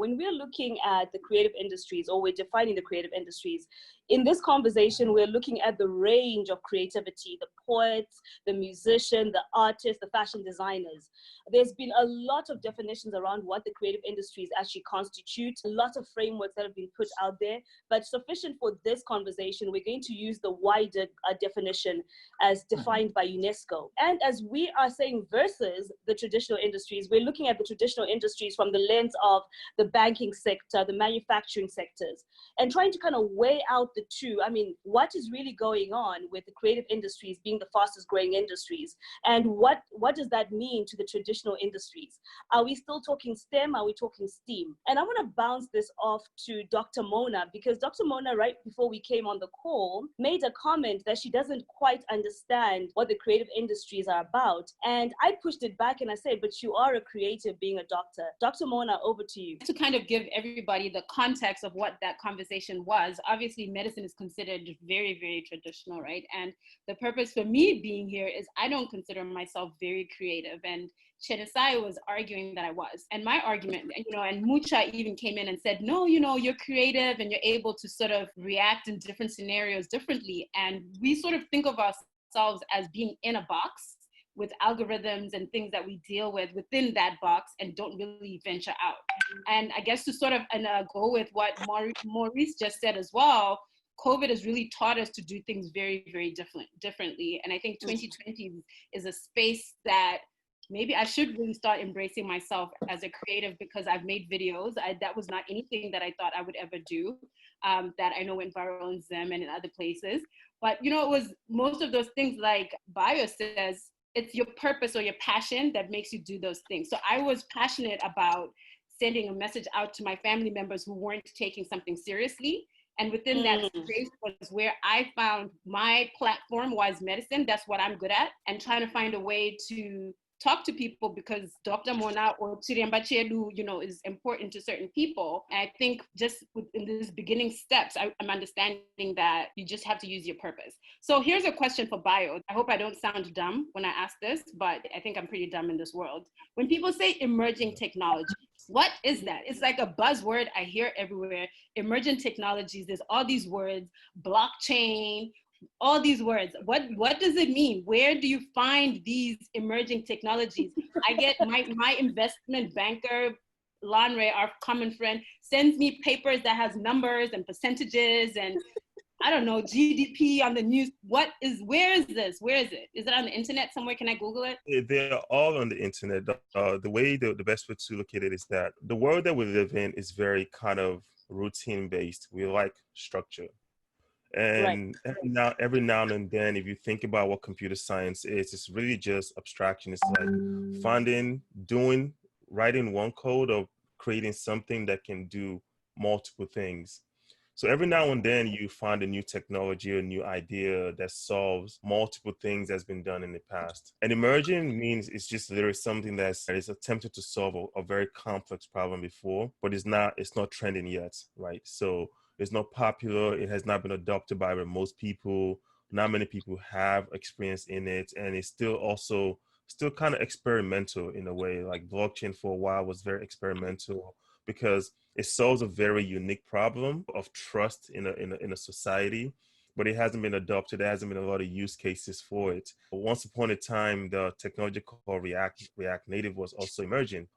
when we're looking at the creative industries, or we're defining the creative industries, in this conversation, we're looking at the range of creativity, the poets, the musician, the artists, the fashion designers. There's been a lot of definitions around what the creative industries actually constitute, a lot of frameworks that have been put out there, but sufficient for this conversation, we're going to use the wider definition as defined by UNESCO. And as we are saying versus the traditional industries, we're looking at the traditional industries from the lens of the banking sector, the manufacturing sectors, and trying to kind of weigh out the two. I mean, what is really going on with the creative industries being the fastest growing industries? And what does that mean to the traditional industries? Are we still talking STEM? Are we talking STEAM? And I want to bounce this off to Dr. Mona, because Dr. Mona, right before we came on the call, made a comment that she doesn't quite understand what the creative industries are about. And I pushed it back and I said, but you are a creative being a doctor. Dr. Mona, over to you. To kind of give everybody the context of what that conversation was, obviously medicine is considered very, very traditional, right? And the purpose for me being here is I don't consider myself very creative. And Chenesai was arguing that I was. And my argument, and Mucha even came in and said, no, you're creative and you're able to sort of react in different scenarios differently. And we sort of think of ourselves as being in a box with algorithms and things that we deal with within that box and don't really venture out. And I guess to sort of go with what Maurice just said as well, COVID has really taught us to do things very, very differently. And I think 2020 is a space that maybe I should really start embracing myself as a creative, because I've made videos. That was not anything that I thought I would ever do, that I know went viral in Zim and in other places. But, it was most of those things, like Bio says, it's your purpose or your passion that makes you do those things. So I was passionate about sending a message out to my family members who weren't taking something seriously. And within that space was where I found my platform was medicine. That's what I'm good at. And trying to find a way to talk to people, because Dr. Mona or Chiriamba Chedu, is important to certain people. And I think just in these beginning steps, I'm understanding that you just have to use your purpose. So here's a question for Bio. I hope I don't sound dumb when I ask this, but I think I'm pretty dumb in this world. When people say emerging technology, what is that? It's like a buzzword I hear everywhere. Emerging technologies, there's all these words, blockchain, all these words. What does it mean? Where do you find these emerging technologies? I get my investment banker, Lanre, our common friend, sends me papers that has numbers and percentages and I don't know, GDP on the news. Where is this? Where is it? Is it on the internet somewhere? Can I Google it? They're all on the internet. The best way to look at it is that the world that we live in is very kind of routine based. We like structure. And right. every now and then, if you think about what computer science is, it's really just abstraction. It's like writing one code or creating something that can do multiple things. So every now and then you find a new technology or a new idea that solves multiple things that's been done in the past. And emerging means it's just literally something that is attempted to solve a very complex problem before, but it's not trending yet, right? So it's not popular. It has not been adopted by most people. Not many people have experience in it. And it's still kind of experimental in a way. Like blockchain for a while was very experimental because it solves a very unique problem of trust in a society, but it hasn't been adopted. There hasn't been a lot of use cases for it. But once upon a time, the technology called React Native was also emerging.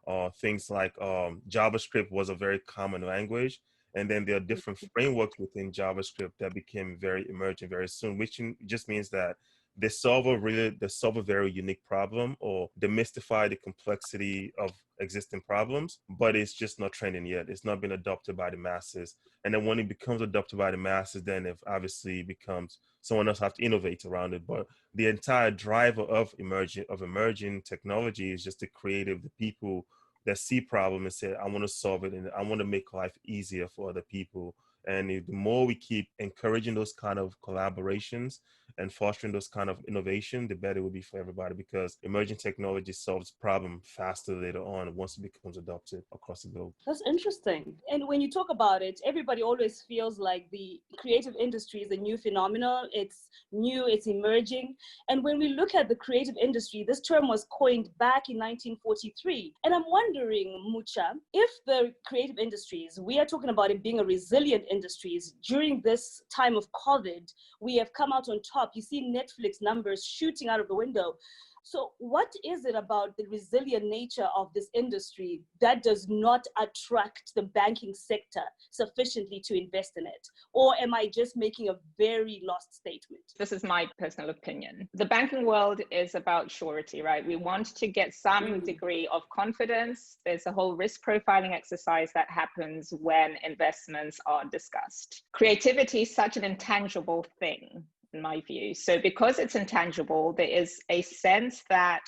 Things like JavaScript was a very common language. And then there are different frameworks within JavaScript that became very emergent very soon, which just means that they solve a very unique problem or demystify the complexity of existing problems, but it's just not trending yet. It's not been adopted by the masses. And then when it becomes adopted by the masses, then it obviously becomes someone else have to innovate around it. But the entire driver of emerging technology is just the creative, the people that see problem and say, I want to solve it and I want to make life easier for other people. And the more we keep encouraging those kind of collaborations and fostering those kind of innovation, the better it will be for everybody, because emerging technology solves problem faster later on once it becomes adopted across the globe. That's interesting. And when you talk about it, everybody always feels like the creative industry is a new phenomenon. It's new, it's emerging. And when we look at the creative industry, this term was coined back in 1943. And I'm wondering, Mucha, if the creative industries, we are talking about it being a resilient industries, during this time of COVID, we have come out on top. You see Netflix numbers shooting out of the window. So what is it about the resilient nature of this industry that does not attract the banking sector sufficiently to invest in it? Or am I just making a very lost statement? This is my personal opinion. The banking world is about surety, right? We want to get some degree of confidence. There's a whole risk profiling exercise that happens when investments are discussed. Creativity is such an intangible thing, in my view. So because it's intangible, there is a sense that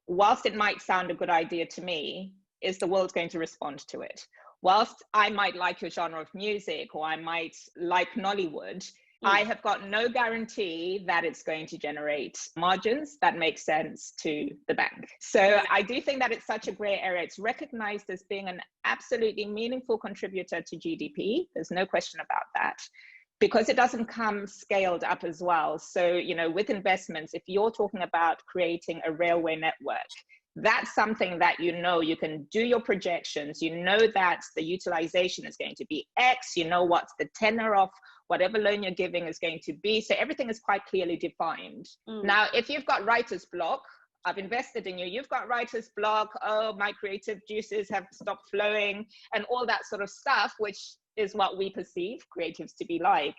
whilst it might sound a good idea to me, is the world going to respond to it? Whilst I might like your genre of music, or I might like Nollywood, I have got no guarantee that it's going to generate margins that make sense to the bank. So I do think that it's such a gray area. It's recognized as being an absolutely meaningful contributor to GDP. There's no question about that, because it doesn't come scaled up as well. So, you know, with investments, if you're talking about creating a railway network, that's something that, you know, you can do your projections, you know that the utilization is going to be X, you know what the tenor of whatever loan you're giving is going to be. So everything is quite clearly defined. Now, if you've got writer's block, I've invested in you, you've got writer's block, oh, my creative juices have stopped flowing and all that sort of stuff, which is what we perceive creatives to be like,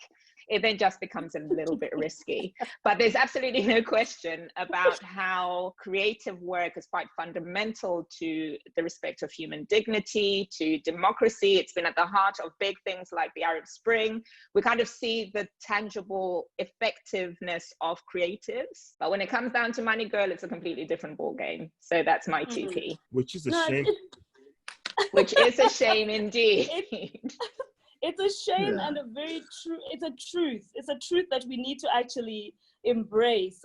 it then just becomes a little bit risky. But there's absolutely no question about how creative work is quite fundamental to the respect of human dignity, to democracy. It's been at the heart of big things like the Arab Spring. We kind of see the tangible effectiveness of creatives. But when it comes down to money, girl, it's a completely different ballgame. So that's my TP. Which is a shame. Which is a shame indeed. It's a shame and a very true, it's a truth. It's a truth that we need to actually embrace,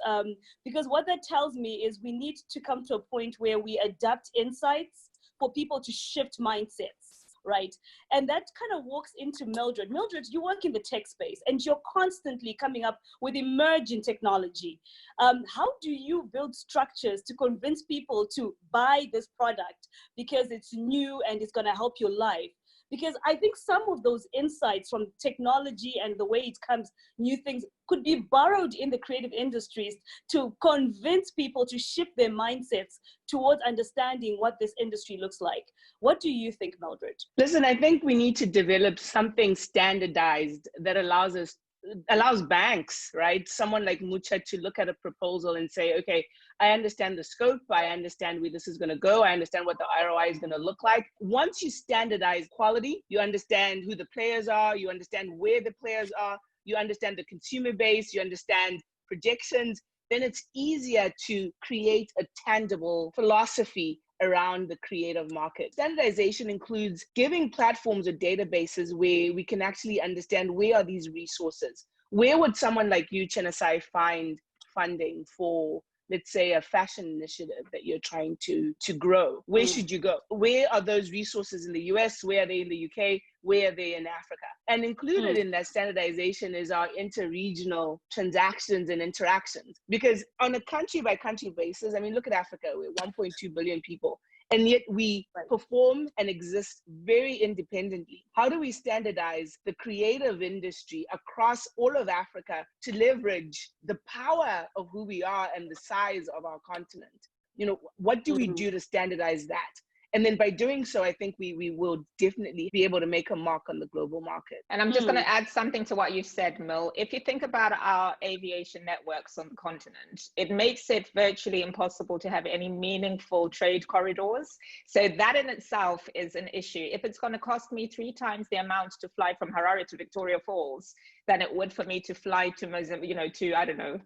because what that tells me is we need to come to a point where we adapt insights for people to shift mindsets, right? And that kind of walks into Mildred. Mildred, you work in the tech space and you're constantly coming up with emerging technology. How do you build structures to convince people to buy this product because it's new and it's going to help your life? Because I think some of those insights from technology and the way it comes, new things could be borrowed in the creative industries to convince people to shift their mindsets towards understanding what this industry looks like. What do you think, Mildred? Listen, I think we need to develop something standardized that allows banks, right? Someone like Mucha to look at a proposal and say, okay, I understand the scope, I understand where this is going to go, I understand what the ROI is going to look like. Once you standardize quality, you understand who the players are, you understand where the players are, you understand the consumer base, you understand projections, then it's easier to create a tangible philosophy around the creative market. Standardization includes giving platforms or databases where we can actually understand where are these resources. Where would someone like you, Chenasai, find funding for, let's say, a fashion initiative that you're trying to grow? Where should you go? Where are those resources in the US? Where are they in the UK? Where are they in Africa? And included in that standardization is our inter-regional transactions and interactions. Because on a country by country basis, I mean, look at Africa, we're 1.2 billion people. And yet we perform and exist very independently. How do we standardize the creative industry across all of Africa to leverage the power of who we are and the size of our continent? You know, what do we do to standardize that? And then by doing so, I think we will definitely be able to make a mark on the global market. And I'm just going to add something to what you said, Mil. If you think about our aviation networks on the continent, it makes it virtually impossible to have any meaningful trade corridors. So that in itself is an issue. If it's going to cost me 3 times the amount to fly from Harare to Victoria Falls than it would for me to fly to Mozambique, you know, to, I don't know,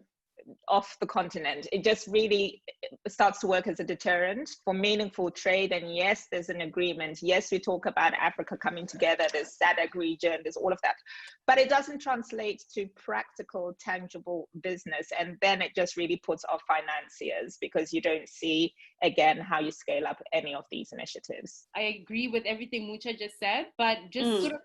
off the continent. It just really starts to work as a deterrent for meaningful trade. And yes, there's an agreement. Yes, we talk about Africa coming together, there's SADC region, there's all of that, but it doesn't translate to practical, tangible business. And then it just really puts off financiers, because you don't see, again, how you scale up any of these initiatives. I agree with everything Mucha just said, but just sort of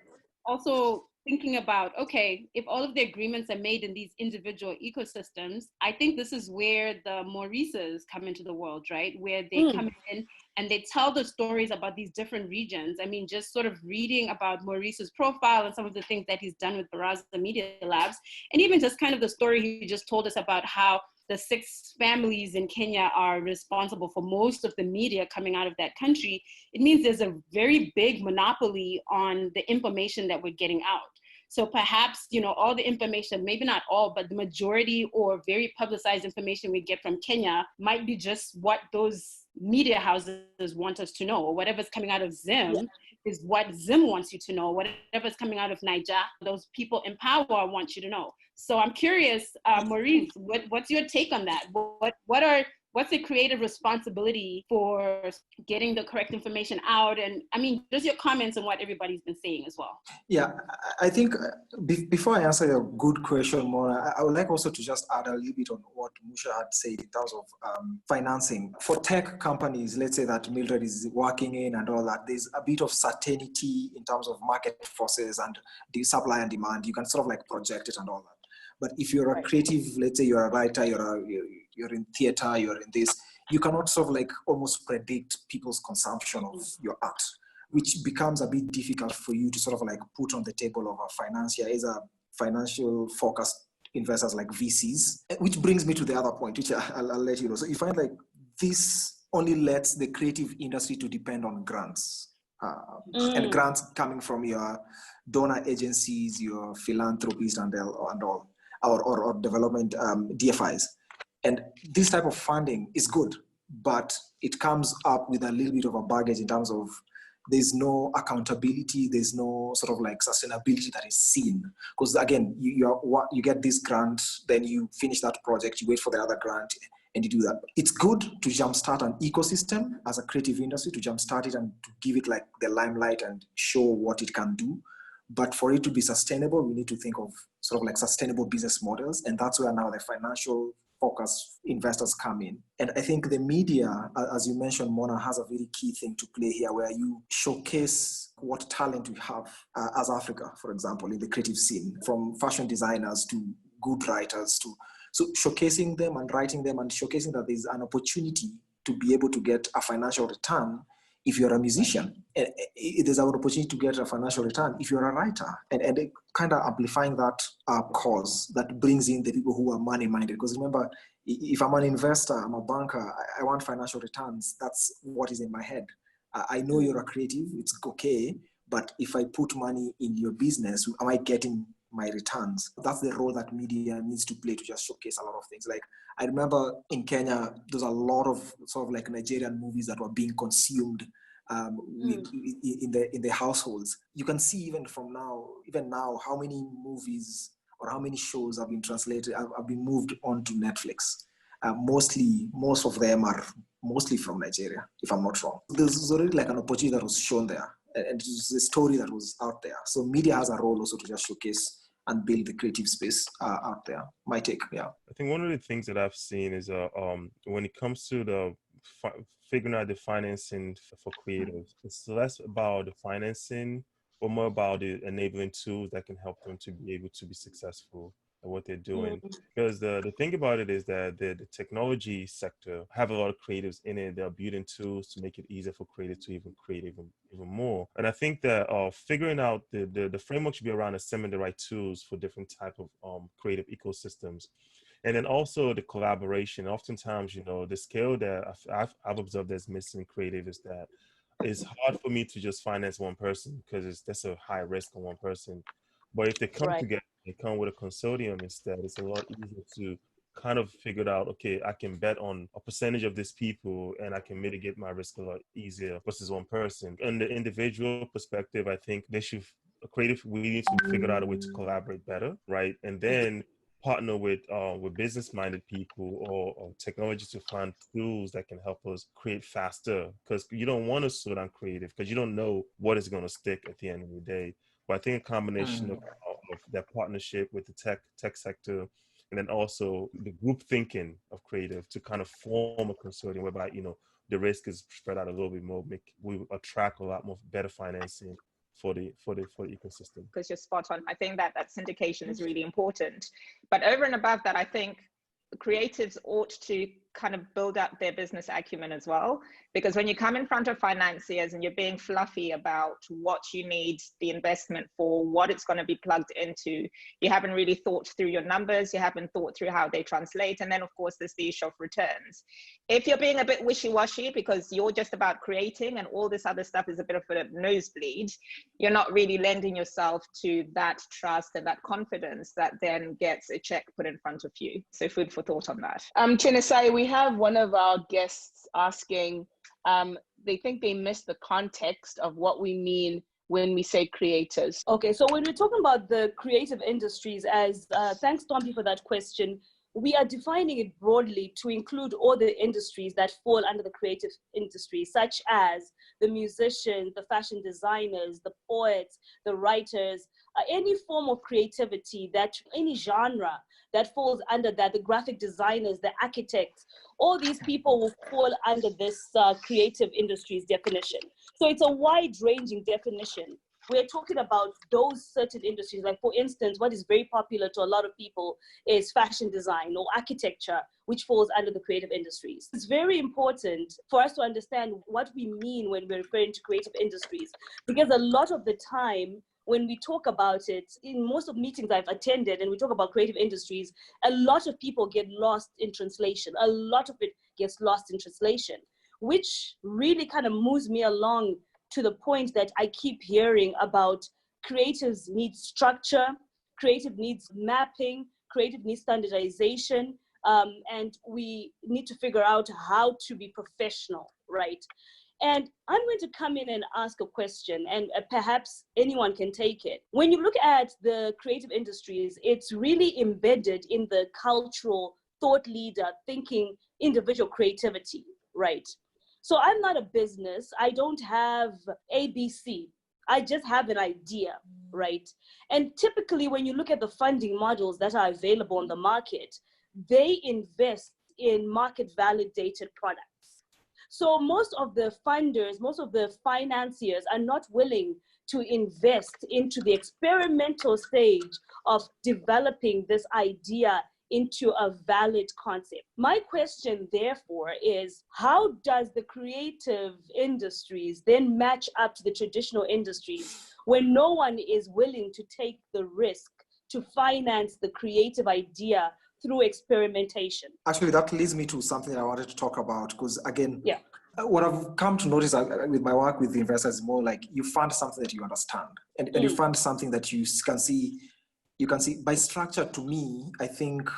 also thinking about, okay, if all of the agreements are made in these individual ecosystems, I think this is where the Maurices come into the world, right? Where they come in and they tell the stories about these different regions. I mean, just sort of reading about Maurice's profile and some of the things that he's done with Baraza Media Labs, and even just kind of the story he just told us about how the 6 families in Kenya are responsible for most of the media coming out of that country. It means there's a very big monopoly on the information that we're getting out. So perhaps, you know, all the information, maybe not all, but the majority or very publicized information we get from Kenya might be just what those media houses want us to know, or whatever's coming out of Zim is what Zim wants you to know. Whatever's coming out of Niger, those people in power want you to know. So I'm curious, Maurice, what's your take on that? What's the creative responsibility for getting the correct information out? And I mean, just your comments on what everybody's been saying as well. Yeah, I think before I answer your good question, Mona, I would like also to just add a little bit on what Musha had said in terms of financing. For tech companies, let's say that Mildred is working in and all that, there's a bit of certainty in terms of market forces and the supply and demand. You can sort of like project it and all that. But if you're a creative, let's say you're a writer, you're in theater, you're in this, you cannot sort of like almost predict people's consumption of your art, which becomes a bit difficult for you to sort of like put on the table of a financier, as a financial focused investors like VCs, which brings me to the other point, which I'll let you know. So you find like this only lets the creative industry to depend on grants. And grants coming from your donor agencies, your philanthropists and all, or development DFIs. And this type of funding is good, but it comes up with a little bit of a baggage in terms of there's no accountability, there's no sort of like sustainability that is seen. Because again, you get this grant, then you finish that project, you wait for the other grant, and you do that. It's good to jumpstart an ecosystem as a creative industry, to jumpstart it and to give it like the limelight and show what it can do. But for it to be sustainable, we need to think of sort of like sustainable business models. And that's where now the financial focus investors come in. And I think the media, as you mentioned, Mona, has a very key thing to play here, where you showcase what talent we have as Africa, for example, in the creative scene, from fashion designers to good writers to, so showcasing them and writing them and showcasing that there's an opportunity to be able to get a financial return. If you're a musician, there's an opportunity to get a financial return if you're a writer, and kind of amplifying that cause that brings in the people who are money-minded. Because remember, if I'm an investor, I'm a banker, I want financial returns. That's what is in my head. I know you're a creative, it's okay, but if I put money in your business, am I getting my returns? That's the role that media needs to play, to just showcase a lot of things. Like, I remember in Kenya, there's a lot of sort of like Nigerian movies that were being consumed in the households. You can see even now, how many movies or how many shows have been translated, have been moved onto Netflix. Most of them are mostly from Nigeria, if I'm not wrong. There's already like an opportunity that was shown there, and it was a story that was out there. So media has a role also to just showcase and build the creative space out there. My take, yeah. I think one of the things that I've seen is when it comes to the figuring out the financing for creatives, it's less about the financing, but more about the enabling tools that can help them to be able to be successful at what they're doing. Because the thing about it is that the technology sector have a lot of creatives in it. They're building tools to make it easier for creatives to even create even more. And I think that figuring out the framework should be around assembling the right tools for different type of creative ecosystems. And then also the collaboration. Oftentimes, you know, the skill that I've observed that's missing creative is that it's hard for me to just finance one person, because that's a high risk on one person. But if they come together, they come with a consortium instead, it's a lot easier to kind of figure out, okay, I can bet on a percentage of these people and I can mitigate my risk a lot easier versus one person. On the individual perspective, I think we need to figure out a way to collaborate better, right? And then partner with business-minded people or technology to find tools that can help us create faster, because you don't want to slow down creative because you don't know what is going to stick at the end of the day. But I think a combination of that partnership with the tech sector, and then also the group thinking of creative to kind of form a consortium whereby, you know, the risk is spread out a little bit more, we attract a lot more better financing for the ecosystem. Because you're spot on. I think that syndication is really important. But over and above that, I think creatives ought to kind of build up their business acumen as well, because when you come in front of financiers and you're being fluffy about what you need the investment for, what it's going to be plugged into, you haven't really thought through your numbers, you haven't thought through how they translate, and then of course there's the issue of returns. If you're being a bit wishy-washy because you're just about creating and all this other stuff is a bit of a nosebleed, you're not really lending yourself to that trust and that confidence that then gets a check put in front of you. So food for thought on that. Chinesai, we have one of our guests asking, they think they missed the context of what we mean when we say creators. Okay, so when we're talking about the creative industries, as thanks Tompi for that question, we are defining it broadly to include all the industries that fall under the creative industry, such as the musicians, the fashion designers, the poets, the writers, any form of creativity, that any genre that falls under that, the graphic designers, the architects, all these people will fall under this creative industries definition. So it's a wide-ranging definition. We're talking about those certain industries, like for instance, what is very popular to a lot of people is fashion design or architecture, which falls under the creative industries. It's very important for us to understand what we mean when we're referring to creative industries, because a lot of the time, when we talk about it, in most of meetings I've attended and we talk about creative industries, a lot of people get lost in translation. A lot of it gets lost in translation, which really kind of moves me along to the point that I keep hearing about creatives need structure, creative needs mapping, creative needs standardization, and we need to figure out how to be professional, right? And I'm going to come in and ask a question, and perhaps anyone can take it. When you look at the creative industries, it's really embedded in the cultural thought leader thinking individual creativity, right? So I'm not a business. I don't have ABC. I just have an idea, right? And typically when you look at the funding models that are available on the market, they invest in market validated products. So most of the funders, most of the financiers are not willing to invest into the experimental stage of developing this idea into a valid concept. My question, therefore, is how does the creative industries then match up to the traditional industries when no one is willing to take the risk to finance the creative idea through experimentation? Actually, that leads me to something that I wanted to talk about, because again, what I've come to notice with my work with the investors is more like you fund something that you understand, and you fund something that you can see. You can see by structure. To me, I think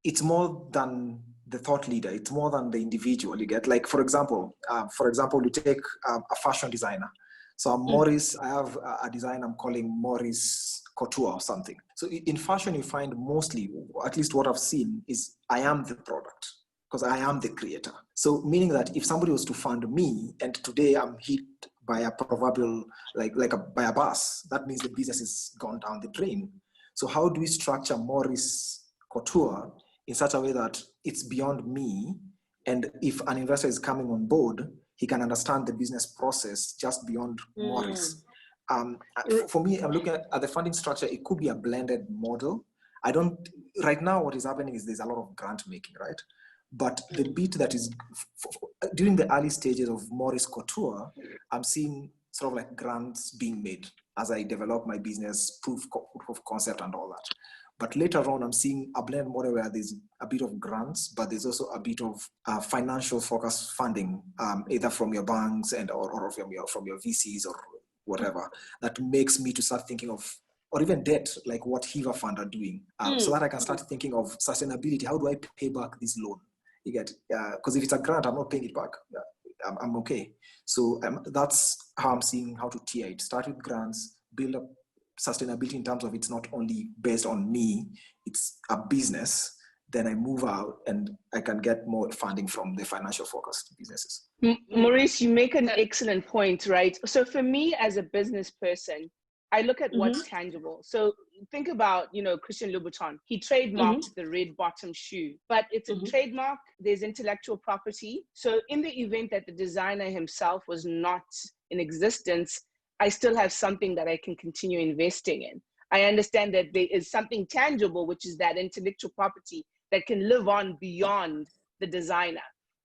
it's more than the thought leader. It's more than the individual. You get, like, for example, you take a fashion designer. So Maurice, I have a design I'm calling Maurice Couture or something. So in fashion, you find mostly, at least what I've seen, is I am the product because I am the creator. So meaning that if somebody was to fund me and today I'm hit by a proverbial, by a bus, that means the business has gone down the drain. So how do we structure Maurice Couture in such a way that it's beyond me? And if an investor is coming on board, he can understand the business process just beyond Maurice. For me, I'm looking at the funding structure. It could be a blended model. Right now what is happening is there's a lot of grant making, right? But the bit that is, during the early stages of Maurice Couture, I'm seeing sort of like grants being made as I develop my business, proof of concept and all that. But later on, I'm seeing a blend model where there's a bit of grants, but there's also a bit of financial focus funding, either from your banks or from your VCs or whatever, that makes me to start thinking of, or even debt, like what Hiva Fund are doing, so that I can start thinking of sustainability. How do I pay back this loan? You get, because if it's a grant, I'm not paying it back. I'm okay. So that's how I'm seeing how to tier it. Start with grants, build up sustainability in terms of it's not only based on me, it's a business, then I move out and I can get more funding from the financial focused businesses. Maurice, you make an excellent point, right? So for me as a business person, I look at what's tangible. So think about, Christian Louboutin. He trademarked the red bottom shoe, but it's a trademark. There's intellectual property. So in the event that the designer himself was not in existence, I still have something that I can continue investing in. I understand that there is something tangible, which is that intellectual property that can live on beyond the designer.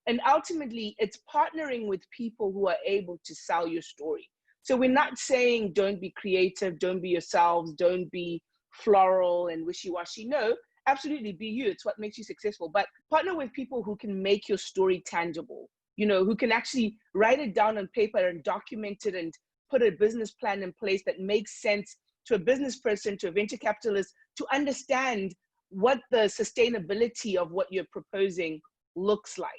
And ultimately, it's partnering with people who are able to sell your story. So we're not saying don't be creative, don't be yourselves, don't be floral and wishy-washy. No, absolutely be you. It's what makes you successful. But partner with people who can make your story tangible, who can actually write it down on paper and document it and put a business plan in place that makes sense to a business person, to a venture capitalist, to understand what the sustainability of what you're proposing looks like.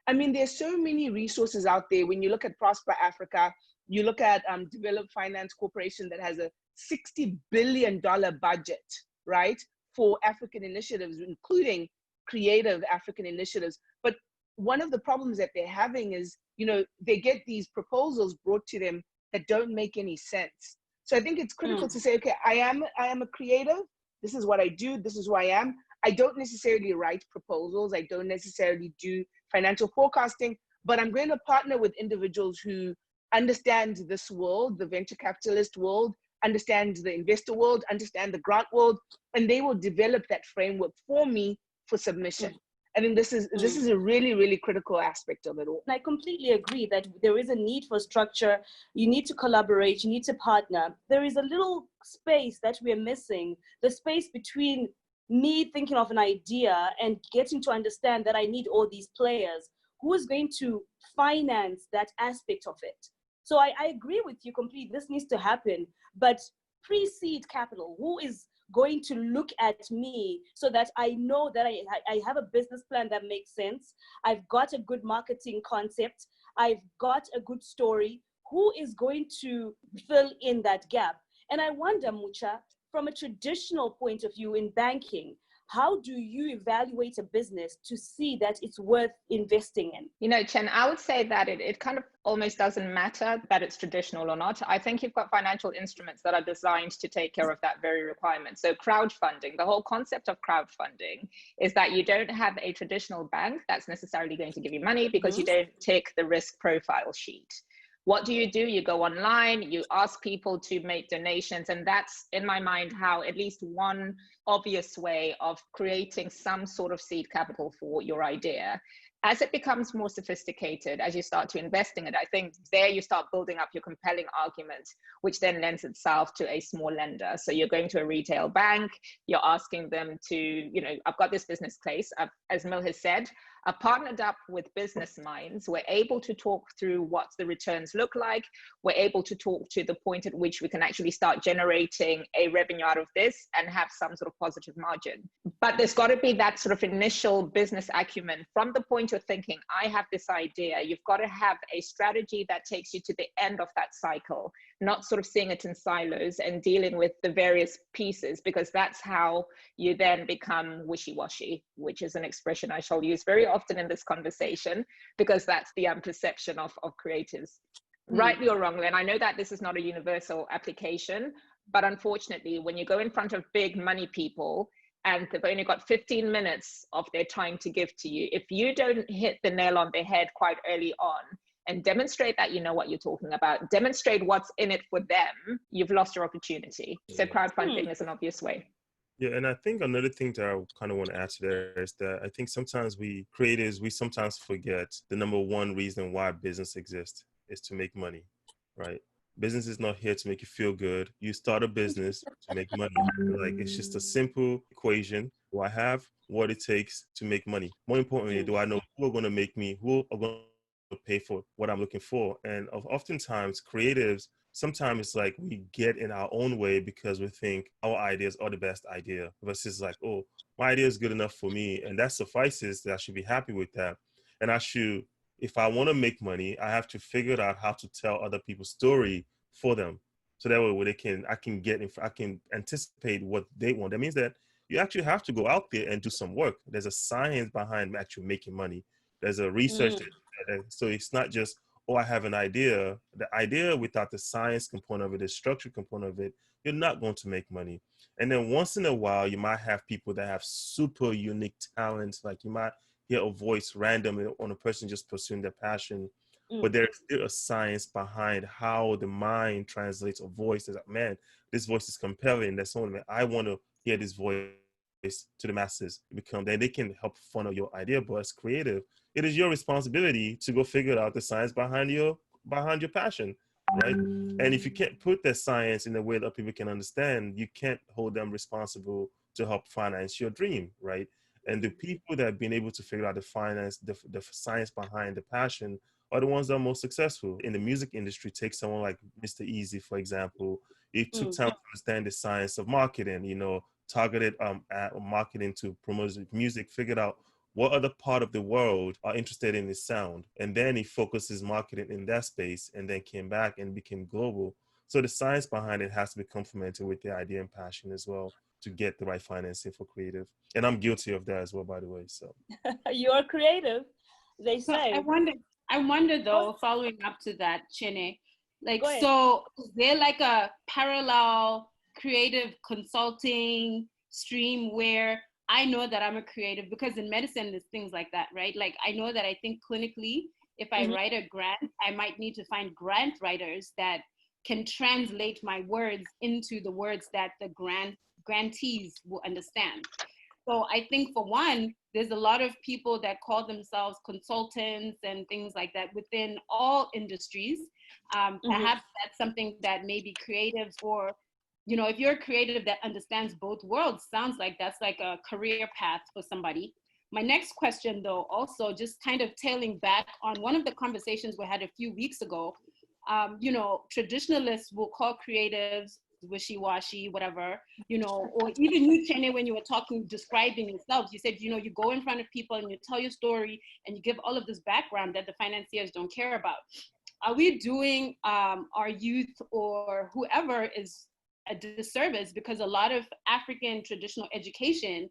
I mean, there's so many resources out there. When you look at Prosper Africa, you look at Developed Finance Corporation that has a $60 billion budget, right, for African initiatives, including creative African initiatives. But one of the problems that they're having is, they get these proposals brought to them that don't make any sense. So I think it's critical to say, okay, I am a creative. This is what I do. This is who I am. I don't necessarily write proposals. I don't necessarily do financial forecasting, but I'm going to partner with individuals who understand this world, the venture capitalist world, understand the investor world, understand the grant world, and they will develop that framework for me for submission. I think this is a really, really critical aspect of it all. I completely agree that there is a need for structure. You need to collaborate, you need to partner. There is a little space that we're missing, the space between me thinking of an idea and getting to understand that I need all these players. Who is going to finance that aspect of it? So I agree with you completely. This needs to happen, but pre-seed capital, who is going to look at me so that I know that I have a business plan that makes sense. I've got a good marketing concept. I've got a good story. Who is going to fill in that gap? And I wonder, Mucha, from a traditional point of view in banking, how do you evaluate a business to see that it's worth investing in? Chen, I would say that it kind of almost doesn't matter that it's traditional or not. I think you've got financial instruments that are designed to take care of that very requirement. So crowdfunding, the whole concept of crowdfunding is that you don't have a traditional bank that's necessarily going to give you money because you don't tick the risk profile sheet. What do? You go online, you ask people to make donations, and that's, in my mind, how at least one obvious way of creating some sort of seed capital for your idea. As it becomes more sophisticated, as you start to invest in it, I think there you start building up your compelling argument, which then lends itself to a small lender. So you're going to a retail bank, you're asking them to, I've got this business case. As Mil has said, I've partnered up with business minds. We're able to talk through what the returns look like. We're able to talk to the point at which we can actually start generating a revenue out of this and have some sort of positive margin. But there's got to be that sort of initial business acumen from the point you're thinking, I have this idea. You've got to have a strategy that takes you to the end of that cycle, not sort of seeing it in silos and dealing with the various pieces, because that's how you then become wishy-washy, which is an expression I shall use very often in this conversation, because that's the perception of creatives. Rightly or wrongly, and I know that this is not a universal application, but unfortunately, when you go in front of big money people and they've only got 15 minutes of their time to give to you, if you don't hit the nail on the head quite early on and demonstrate that you know what you're talking about, demonstrate what's in it for them, you've lost your opportunity. So crowdfunding is an obvious way. Yeah, and I think another thing that I kind of want to add to there is that I think sometimes we creators, we sometimes forget the number one reason why business exists is to make money, right? Business is not here to make you feel good. You start a business to make money. Like, it's just a simple equation. Do I have what it takes to make money? More importantly, do I know who are going to pay for what I'm looking for? And oftentimes creatives, sometimes it's like we get in our own way because we think our ideas are the best idea versus like, oh, my idea is good enough for me. And that suffices that I should be happy with that. And if I want to make money, I have to figure out how to tell other people's story for them. So that way, I can anticipate what they want. That means that you actually have to go out there and do some work. There's a science behind actually making money. There's a research. So it's not just, oh, I have an idea. The idea without the science component of it, the structure component of it, you're not going to make money. And then once in a while, you might have people that have super unique talents. Like you might hear a voice randomly on a person just pursuing their passion. But there's still a science behind how the mind translates a voice. It's like, man, this voice is compelling. That's someone that I want to hear this voice to the masses. Then they can help funnel your idea. But as creative, it is your responsibility to go figure out the science behind your passion, right? And if you can't put that science in a way that people can understand, you can't hold them responsible to help finance your dream, right? And the people that have been able to figure out the science behind the passion are the ones that are most successful. In the music industry, take someone like Mr. Easy, for example. It took time to understand the science of marketing, targeted marketing to promote music, figured out what other part of the world are interested in his sound. And then he focused his marketing in that space and then came back and became global. So the science behind it has to be complemented with the idea and passion as well to get the right financing for creative. And I'm guilty of that as well, by the way. So you're creative, they say. I wonder though, following up to that, Chene, so is there like a parallel creative consulting stream where I know that I'm a creative? Because in medicine, there's things like that, right? Like I know that I think clinically, if I write a grant, I might need to find grant writers that can translate my words into the words that the grantees will understand. So I think for one, there's a lot of people that call themselves consultants and things like that within all industries. Perhaps that's something that maybe creatives or, if you're a creative that understands both worlds, sounds like that's like a career path for somebody. My next question though, also just kind of tailing back on one of the conversations we had a few weeks ago, traditionalists will call creatives wishy-washy, whatever, or even you, Chene, when you were describing yourselves, you said, you go in front of people and you tell your story and you give all of this background that the financiers don't care about. Are we doing our youth or whoever is a disservice because a lot of African traditional education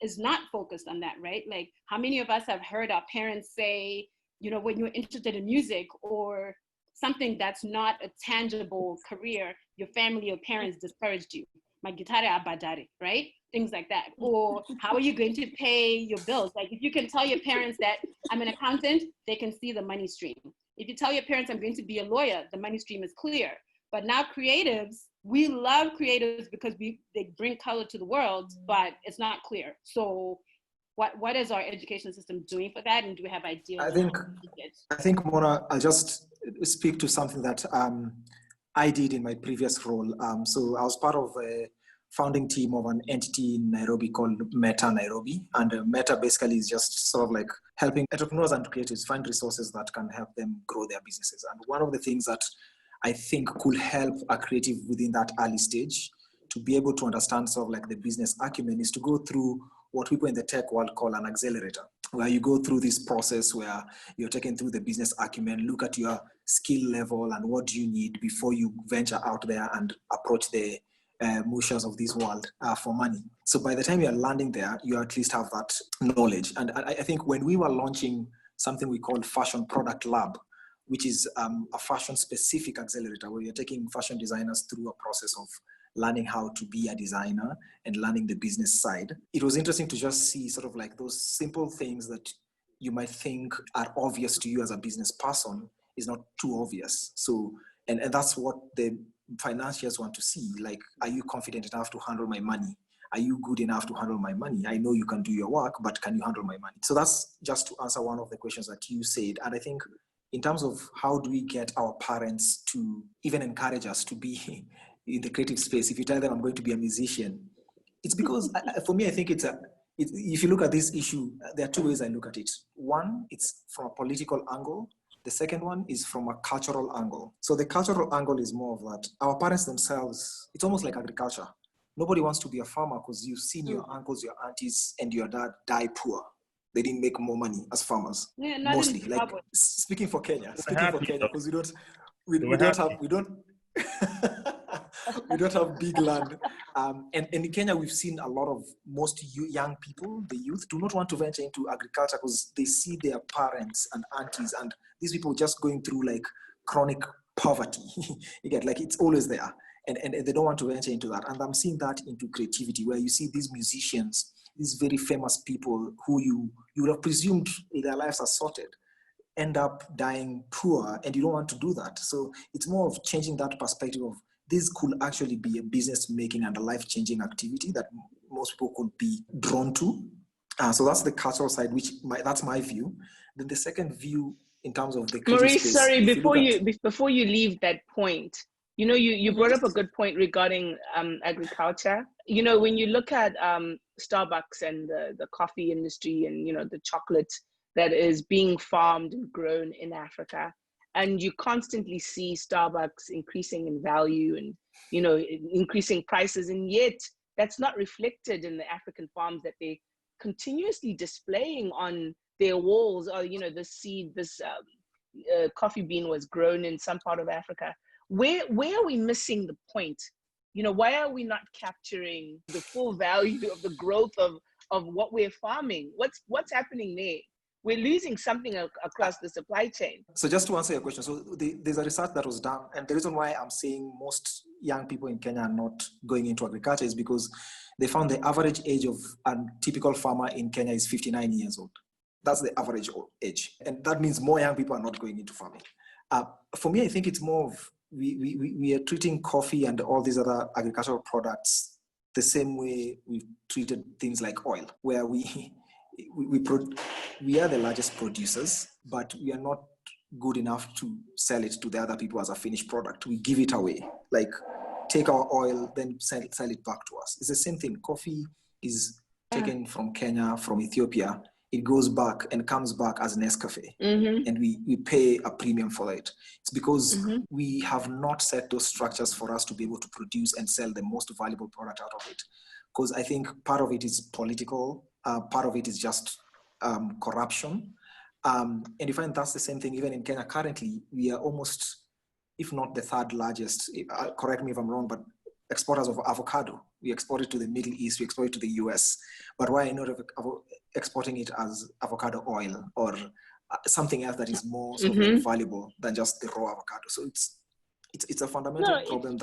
is not focused on that, right? Like how many of us have heard our parents say, when you're interested in music or something that's not a tangible career, your family or parents discouraged you. My guitar abadare, right? Things like that. Or how are you going to pay your bills? Like if you can tell your parents that I'm an accountant, they can see the money stream. If you tell your parents I'm going to be a lawyer, the money stream is clear. But now creatives, we love creatives because they bring color to the world, but it's not clear. So what is our education system doing for that? And do we have ideas? I think Mona, I'll just speak to something that I did in my previous role. So I was part of a founding team of an entity in Nairobi called Meta Nairobi. And Meta basically is just sort of like helping entrepreneurs and creatives find resources that can help them grow their businesses. And one of the things that I think could help a creative within that early stage to be able to understand sort of like the business acumen is to go through what people in the tech world call an accelerator, where you go through this process where you're taken through the business acumen, look at your skill level and what do you need before you venture out there and approach the mushas of this world for money. So by the time you're landing there, you at least have that knowledge. And I think when we were launching something we call Fashion Product Lab, which is a fashion-specific accelerator where you're taking fashion designers through a process of learning how to be a designer and learning the business side. It was interesting to just see sort of like those simple things that you might think are obvious to you as a business person is not too obvious. So, and that's what the financiers want to see. Like, are you confident enough to handle my money? Are you good enough to handle my money? I know you can do your work, but can you handle my money? So that's just to answer one of the questions that you said. And I think in terms of how do we get our parents to even encourage us to be in the creative space, if you tell them I'm going to be a musician, it's because for me, I think if you look at this issue, there are two ways I look at it. One, it's from a political angle. The second one is from a cultural angle. So the cultural angle is more of that. Our parents themselves, it's almost like agriculture. Nobody wants to be a farmer because you've seen your uncles, your aunties, and your dad die poor. They didn't make more money as farmers. Yeah, mostly. Like speaking for Kenya, because we don't We don't have big land. And in Kenya, we've seen a lot of young people, the youth, do not want to venture into agriculture because they see their parents and aunties and these people just going through like chronic poverty. You get, like, it's always there. And they don't want to venture into that. And I'm seeing that into creativity, where you see these musicians, these very famous people who you would have presumed their lives are sorted, end up dying poor, and you don't want to do that. So it's more of changing that perspective of this could actually be a business-making and a life-changing activity that most people could be drawn to. So that's the cultural side, that's my view. Then the second view in terms of the creative Maurice, space, sorry, before you leave that point, you know, you brought up a good point regarding agriculture. You know, when you look at Starbucks and the coffee industry and, you know, the chocolate that is being farmed and grown in Africa, and you constantly see Starbucks increasing in value and, you know, increasing prices, and yet that's not reflected in the African farms that they continuously displaying on their walls. Or, you know, this coffee bean was grown in some part of Africa. Where are we missing the point? You know, why are we not capturing the full value of the growth of what we're farming? What's happening there? We're losing something across the supply chain. So just to answer your question, so there's a research that was done, and the reason why I'm saying most young people in Kenya are not going into agriculture is because they found the average age of a typical farmer in Kenya is 59 years old. That's the average age. And that means more young people are not going into farming. For me, I think it's more of, we are treating coffee and all these other agricultural products the same way we've treated things like oil, where we are the largest producers, but we are not good enough to sell it to the other people as a finished product. We give it away, like take our oil, then sell it back to us. It's the same thing. Coffee is taken from Kenya, from Ethiopia. It goes back and comes back as Nescafe, and we pay a premium for it. It's because we have not set those structures for us to be able to produce and sell the most valuable product out of it. Because I think part of it is political, part of it is just corruption. And you find that's the same thing even in Kenya. Currently, we are almost, if not the third largest, correct me if I'm wrong, but exporters of avocado. We export it to the Middle East, we export it to the US. But why not exporting it as avocado oil or something else that is more sort of like valuable than just the raw avocado? So it's a fundamental problem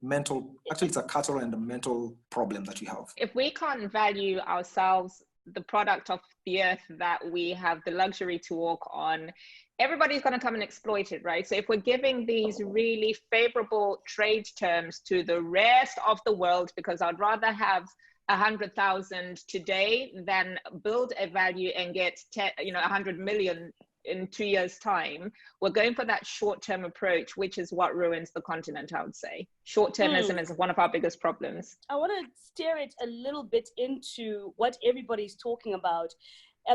it's a cultural and a mental problem that we have. If we can't value ourselves, the product of the earth that we have the luxury to walk on, everybody's going to come and exploit it, right? So if we're giving these really favorable trade terms to the rest of the world, because I'd rather have 100,000 today than build a value and get 100 million in 2 years' time, we're going for that short-term approach, which is what ruins the continent, I would say. Short-termism is one of our biggest problems. I want to steer it a little bit into what everybody's talking about,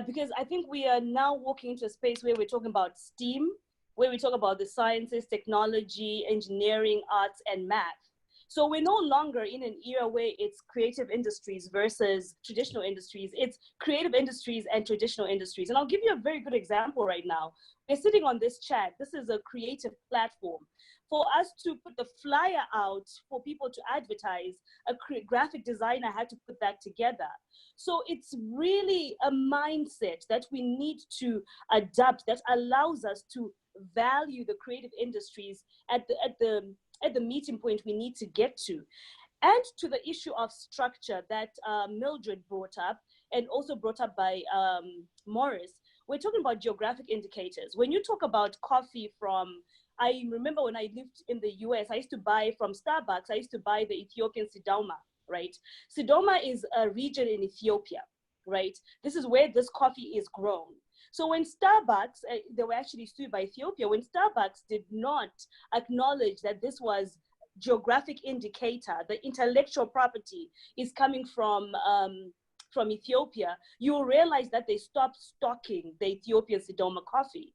because I think we are now walking into a space where we're talking about STEAM, where we talk about the sciences, technology, engineering, arts, and math. So we're no longer in an era where it's creative industries versus traditional industries. It's creative industries and traditional industries. And I'll give you a very good example right now. We're sitting on this chat. This is a creative platform. For us to put the flyer out for people to advertise, a graphic designer had to put that together. So it's really a mindset that we need to adapt that allows us to value the creative industries at the meeting point we need to get to. And to the issue of structure that Mildred brought up, and also brought up by Morris, we're talking about geographic indicators. When you talk about coffee I remember when I lived in the US, I used to buy from Starbucks, I used to buy the Ethiopian Sidoma, right? Sidoma is a region in Ethiopia, right? This is where this coffee is grown. So when Starbucks, they were actually sued by Ethiopia, when Starbucks did not acknowledge that this was geographic indicator, the intellectual property is coming from Ethiopia, you will realize that they stopped stocking the Ethiopian Sidoma coffee.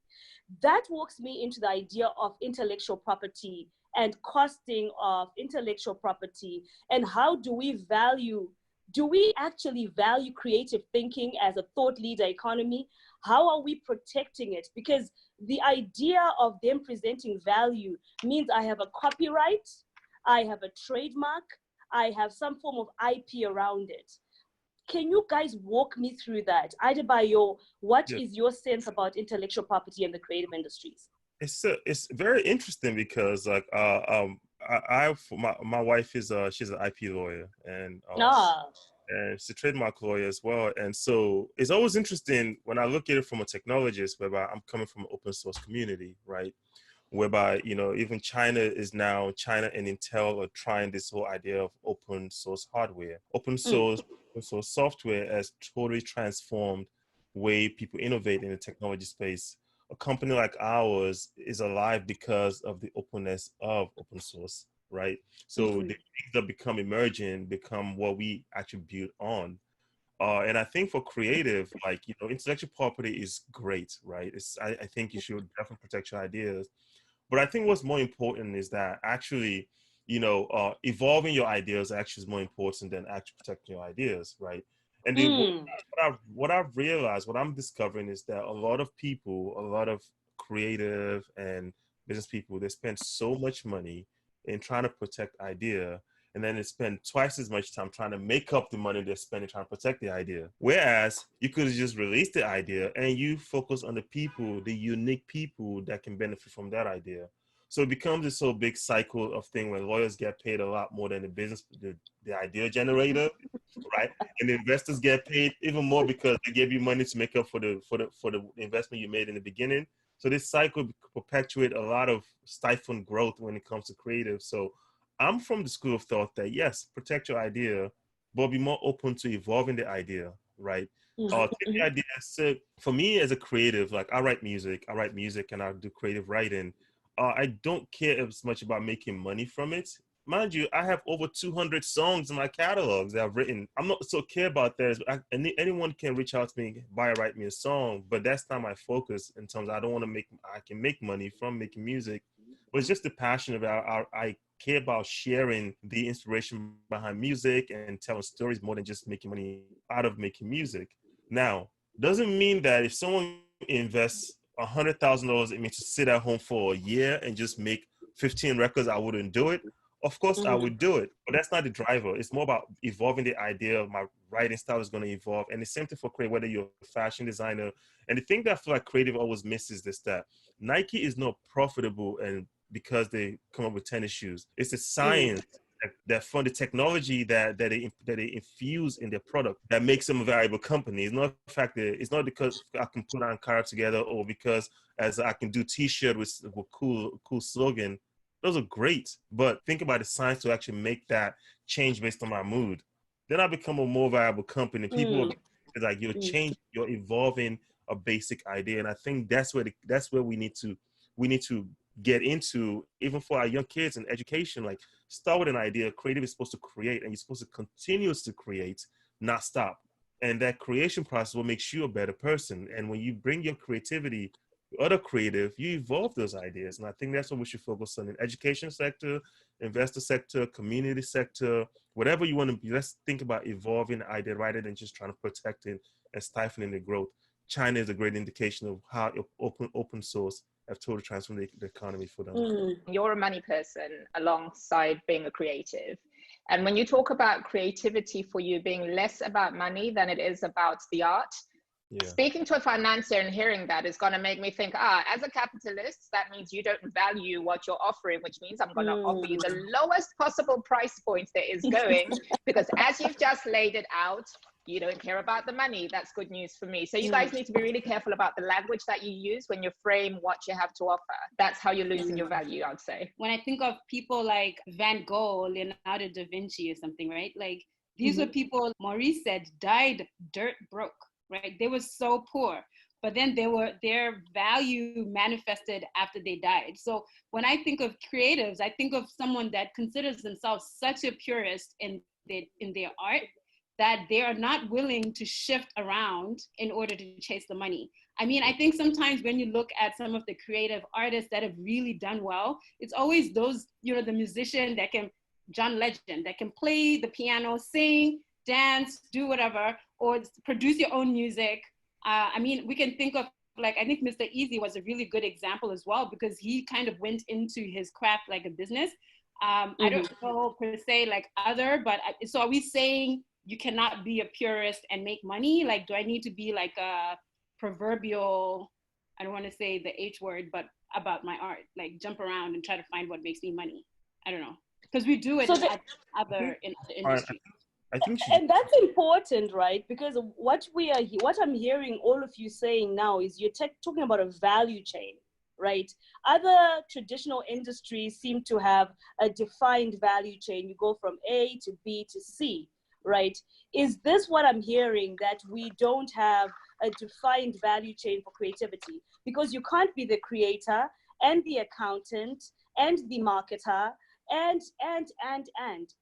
That walks me into the idea of intellectual property and costing of intellectual property, and how do we actually value creative thinking as a thought leader economy? How are we protecting it? Because the idea of them presenting value means I have a copyright, I have a trademark, I have some form of IP around it. Can you guys walk me through that? Adebayo, what is your sense about intellectual property and the creative industries? It's very interesting because like my wife is she's an IP lawyer and she's a trademark lawyer as well, and so it's always interesting when I look at it from a technologist, whereby I'm coming from an open source community, right? Whereby, you know, even China and Intel are trying this whole idea of open source hardware. Open source software has totally transformed way people innovate in the technology space. A company like ours is alive because of the openness of open source, right? So the things that become emergent become what we actually build on. And I think for creative, like, you know, intellectual property is great, right? I think you should definitely protect your ideas. But I think what's more important is that actually, you know, evolving your ideas actually is more important than actually protecting your ideas, right? And what I've realized, what I'm discovering is that a lot of people, a lot of creative and business people, they spend so much money in trying to protect idea, and then they spend twice as much time trying to make up the money they're spending trying to protect the idea. Whereas you could have just released the idea and you focus on the people, the unique people that can benefit from that idea. So it becomes this whole big cycle of thing where lawyers get paid a lot more than the idea generator, right? And the investors get paid even more because they give you money to make up for the investment you made in the beginning. So this cycle perpetuates a lot of stifled growth when it comes to creative. So I'm from the school of thought that yes, protect your idea, but be more open to evolving the idea, right? Take the idea. So for me as a creative, like I write music and I do creative writing. I don't care as much about making money from it. Mind you, I have over 200 songs in my catalogs that I've written. I'm not so care about that. Anyone can reach out to me, write me a song, but that's not my focus in terms of I don't want to I can make money from making music, but it's just the passion about I care about sharing the inspiration behind music and telling stories more than just making money out of making music. Now, doesn't mean that if someone invests $100,000 in me to sit at home for a year and just make 15 records, I wouldn't do it. Of course, I would do it, but that's not the driver. It's more about evolving the idea of my writing style is going to evolve. And the same thing for creative, whether you're a fashion designer. And the thing that I feel like creative always misses is that Nike is not profitable and because they come up with tennis shoes. It's the science that fund the technology that they infuse in their product that makes them a valuable company. It's not the fact that it's not because I can put Ankara together or because as I can do T-shirt with cool slogan. Those are great, but think about the science to actually make that change based on my mood. Then I become a more valuable company. People are like, you're evolving a basic idea, and I think that's where we need to get into, even for our young kids in education. Like, start with an idea. Creative is supposed to create, and you're supposed to continuously create, not stop. And that creation process will make you a better person. And when you bring your creativity other creative, you evolve those ideas. And I think that's what we should focus on in education sector, investor sector, community sector, whatever you want to be. Let's think about evolving the idea rather than just trying to protect it and stifling the growth. China is a great indication of how open source have totally transformed the economy for them. You're a money person alongside being a creative. And when you talk about creativity for you being less about money than it is about the art, speaking to a financier and hearing that is going to make me think, as a capitalist, that means you don't value what you're offering, which means I'm going to offer you the lowest possible price point there is going, because as you've just laid it out, you don't care about the money. That's good news for me. So you guys need to be really careful about the language that you use when you frame what you have to offer. That's how you're losing your value, I'd say. When I think of people like Van Gogh, Leonardo da Vinci or something, right? Like, these were people, Maurice said, died dirt broke. Right? They were so poor, but then their value manifested after they died. So when I think of creatives, I think of someone that considers themselves such a purist in their art that they are not willing to shift around in order to chase the money. I mean, I think sometimes when you look at some of the creative artists that have really done well, it's always those, the musician that can, John Legend, that can play the piano, sing, dance, do whatever, or produce your own music. I mean, we can think of, like, I think Mr. Easy was a really good example as well, because he kind of went into his craft like a business. I don't know per se like other, but so are we saying you cannot be a purist and make money? Like, do I need to be like a proverbial, I don't want to say the H word, but about my art, like jump around and try to find what makes me money? I don't know. Because we do it So in other industries. I think and that's important, right? Because what I'm hearing all of you saying now is you're talking about a value chain, right? Other traditional industries seem to have a defined value chain. You go from A to B to C, right? Is this what I'm hearing, that we don't have a defined value chain for creativity? Because you can't be the creator and the accountant and the marketer and.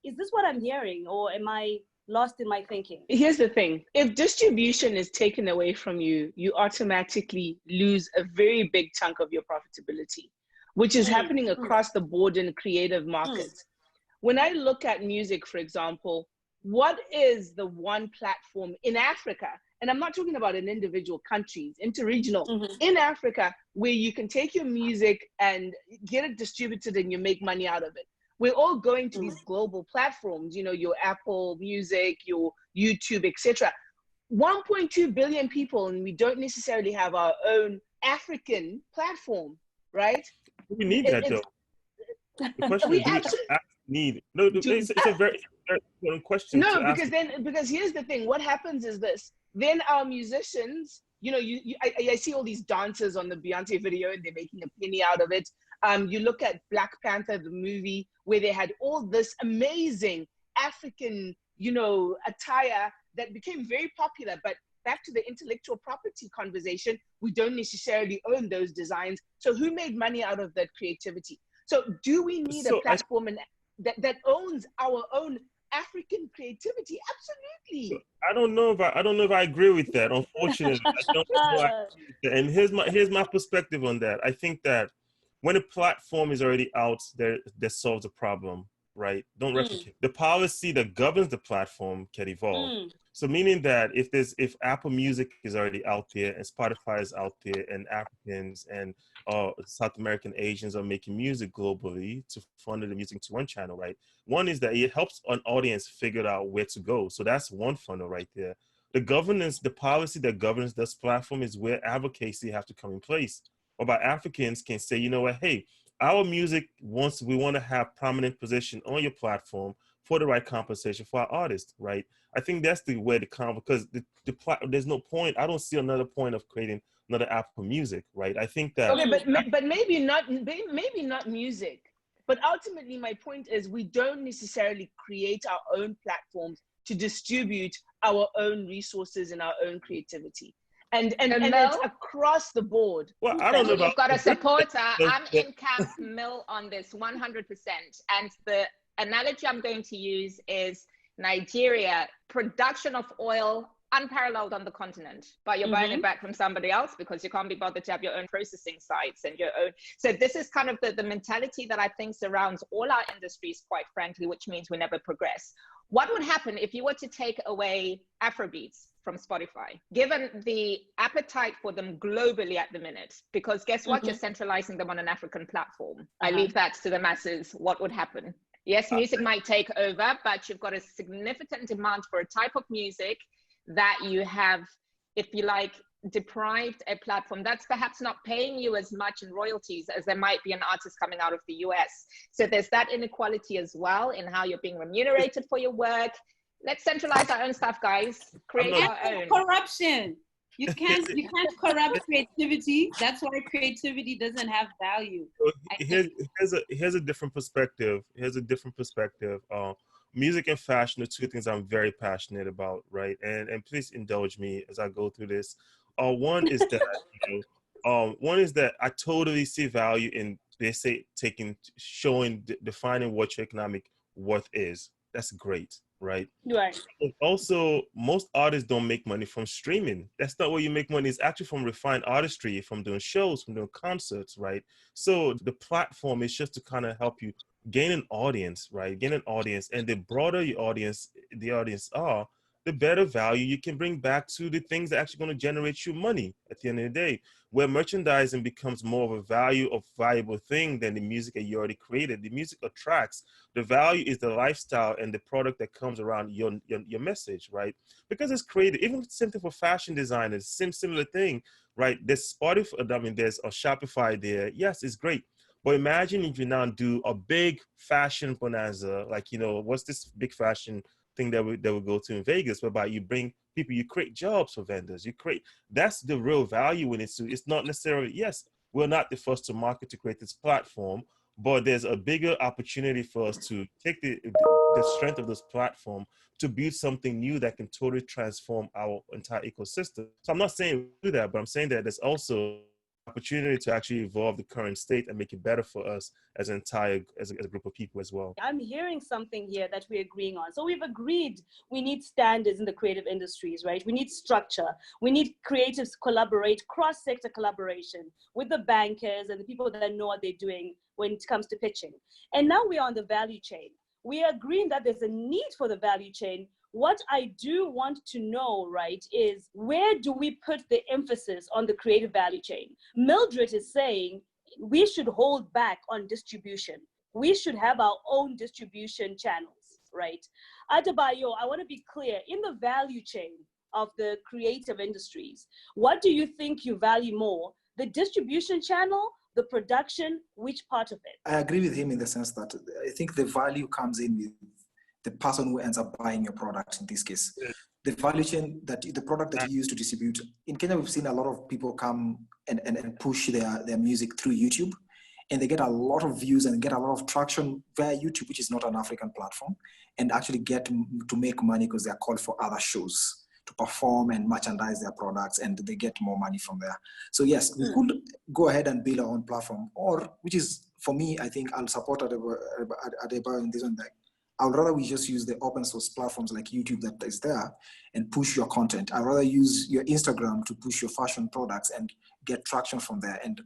Is this what I'm hearing, or am I lost in my thinking? Here's the thing. If distribution is taken away from you, you automatically lose a very big chunk of your profitability, which is happening across the board in creative markets. When I look at music, for example, what is the one platform in Africa? And I'm not talking about in individual countries, interregional, in Africa, where you can take your music and get it distributed and you make money out of it. We're all going to these global platforms, you know, your Apple Music, your YouTube, etc. 1.2 billion people, and we don't necessarily have our own African platform, right? We need that though. The question is, do we actually need? No, it's a very important question. No, to ask. because here's the thing. What happens is this. Then our musicians, you know, I see all these dancers on the Beyonce video and they're making a penny out of it. You look at Black Panther, the movie, where they had all this amazing African, you know, attire that became very popular. But back to the intellectual property conversation, we don't necessarily own those designs. So who made money out of that creativity? So do we need a platform that owns our own African creativity? Absolutely. I don't know if I agree with that. Unfortunately, I don't know. And here's my perspective on that. I think that when a platform is already out there, that solves a problem, right? Don't replicate. The policy that governs the platform can evolve. So meaning that if Apple Music is already out there and Spotify is out there and Africans and South American Asians are making music globally to funnel the music to one channel, right? One is that it helps an audience figure out where to go. So that's one funnel right there. The governance, the policy that governs this platform is where advocacy have to come in place. Whereby Africans can say, you know what, hey, our music we want to have prominent position on your platform for the right compensation for our artists, right? I think that's the way to come, because there's no point. I don't see another point of creating another Apple Music, right? I think that. Okay, but maybe not music. But ultimately, my point is we don't necessarily create our own platforms to distribute our own resources and our own creativity. And it's across the board. Well, I don't know about. You've got a supporter. I'm in camp Mill on this 100%. And the analogy I'm going to use is Nigeria. Production of oil unparalleled on the continent, but you're buying it back from somebody else because you can't be bothered to have your own processing sites and your own. So this is kind of the mentality that I think surrounds all our industries, quite frankly, which means we never progress. What would happen if you were to take away Afrobeats from Spotify, given the appetite for them globally at the minute? Because guess what? You're centralizing them on an African platform. I leave that to the masses. What would happen? Yes, music might take over, but you've got a significant demand for a type of music that you have, if you like, deprived a platform that's perhaps not paying you as much in royalties as there might be an artist coming out of the US. So there's that inequality as well in how you're being remunerated for your work. Let's centralize our own stuff, guys. Create our own. Corruption. You can't corrupt creativity. That's why creativity doesn't have value. Here's a different perspective. Music and fashion are two things I'm very passionate about, right? And please indulge me as I go through this. One is that I totally see value in, they say, defining what your economic worth is. That's great, right? Right. And also, most artists don't make money from streaming. That's not where you make money. It's actually from refined artistry, from doing shows, from doing concerts, right? So the platform is just to kind of help you gain an audience, right? Gain an audience, and the broader your audience, the the better value you can bring back to the things that are actually going to generate you money at the end of the day. Where merchandising becomes more of a valuable thing than the music that you already created. The music attracts. The value is the lifestyle and the product that comes around your message, right? Because it's created. Even something for fashion designers, similar thing, right? There's Spotify, I mean, there's a Shopify there. Yes, it's great. But imagine if you now do a big fashion bonanza, like, you know, what's this big fashion thing that we go to in Vegas, whereby you bring people, you create jobs for vendors, that's the real value in it. So it's not necessarily, yes, we're not the first to market to create this platform, but there's a bigger opportunity for us to take the strength of this platform to build something new that can totally transform our entire ecosystem. So I'm not saying do that, but I'm saying that there's also opportunity to actually evolve the current state and make it better for us as an entire, as a group of people as well. I'm hearing something here that we're agreeing on. So we've agreed we need standards in the creative industries, right? We need structure. We need creatives collaborate, cross-sector collaboration with the bankers and the people that know what they're doing when it comes to pitching. And now we're on the value chain. We are agreeing that there's a need for the value chain. What I do want to know, right, is where do we put the emphasis on the creative value chain? Mildred is saying we should hold back on distribution. We should have our own distribution channels, right? Adebayo, I want to be clear, in the value chain of the creative industries, what do you think you value more? The distribution channel, the production, which part of it? I agree with him in the sense that I think the value comes in with the person who ends up buying your product in this case. The value chain, that the product that you use to distribute. In Kenya, we've seen a lot of people come and push their music through YouTube, and they get a lot of views and get a lot of traction via YouTube, which is not an African platform, and actually get to make money because they're called for other shows to perform and merchandise their products, and they get more money from there. So yes, we could go ahead and build our own platform, or, which is, for me, I think I'll support Adebayo in this one. I would rather we just use the open source platforms like YouTube that is there and push your content. I'd rather use your Instagram to push your fashion products and get traction from there and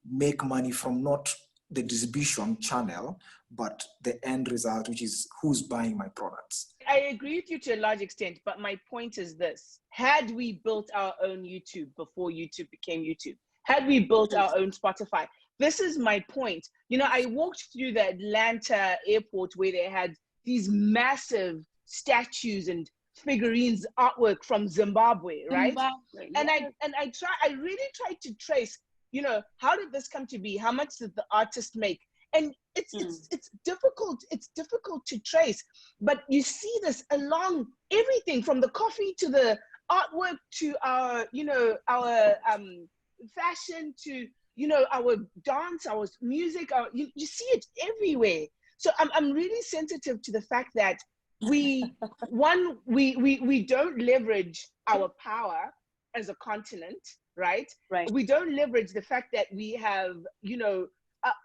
make money from not the distribution channel, but the end result, which is who's buying my products. I agree with you to a large extent, but my point is this. Had we built our own YouTube before YouTube became YouTube, had we built our own Spotify, this is my point. You know, I walked through the Atlanta airport where they had these massive statues and figurines, artwork from Zimbabwe, right? And I really tried to trace, you know, how did this come to be? How much did the artist make? And it's difficult to trace, but you see this along everything from the coffee to the artwork to our, you know, our fashion to, you know, our dance, our music, you see it everywhere. So I'm really sensitive to the fact that we don't leverage our power as a continent, right? Right. We don't leverage the fact that we have, you know,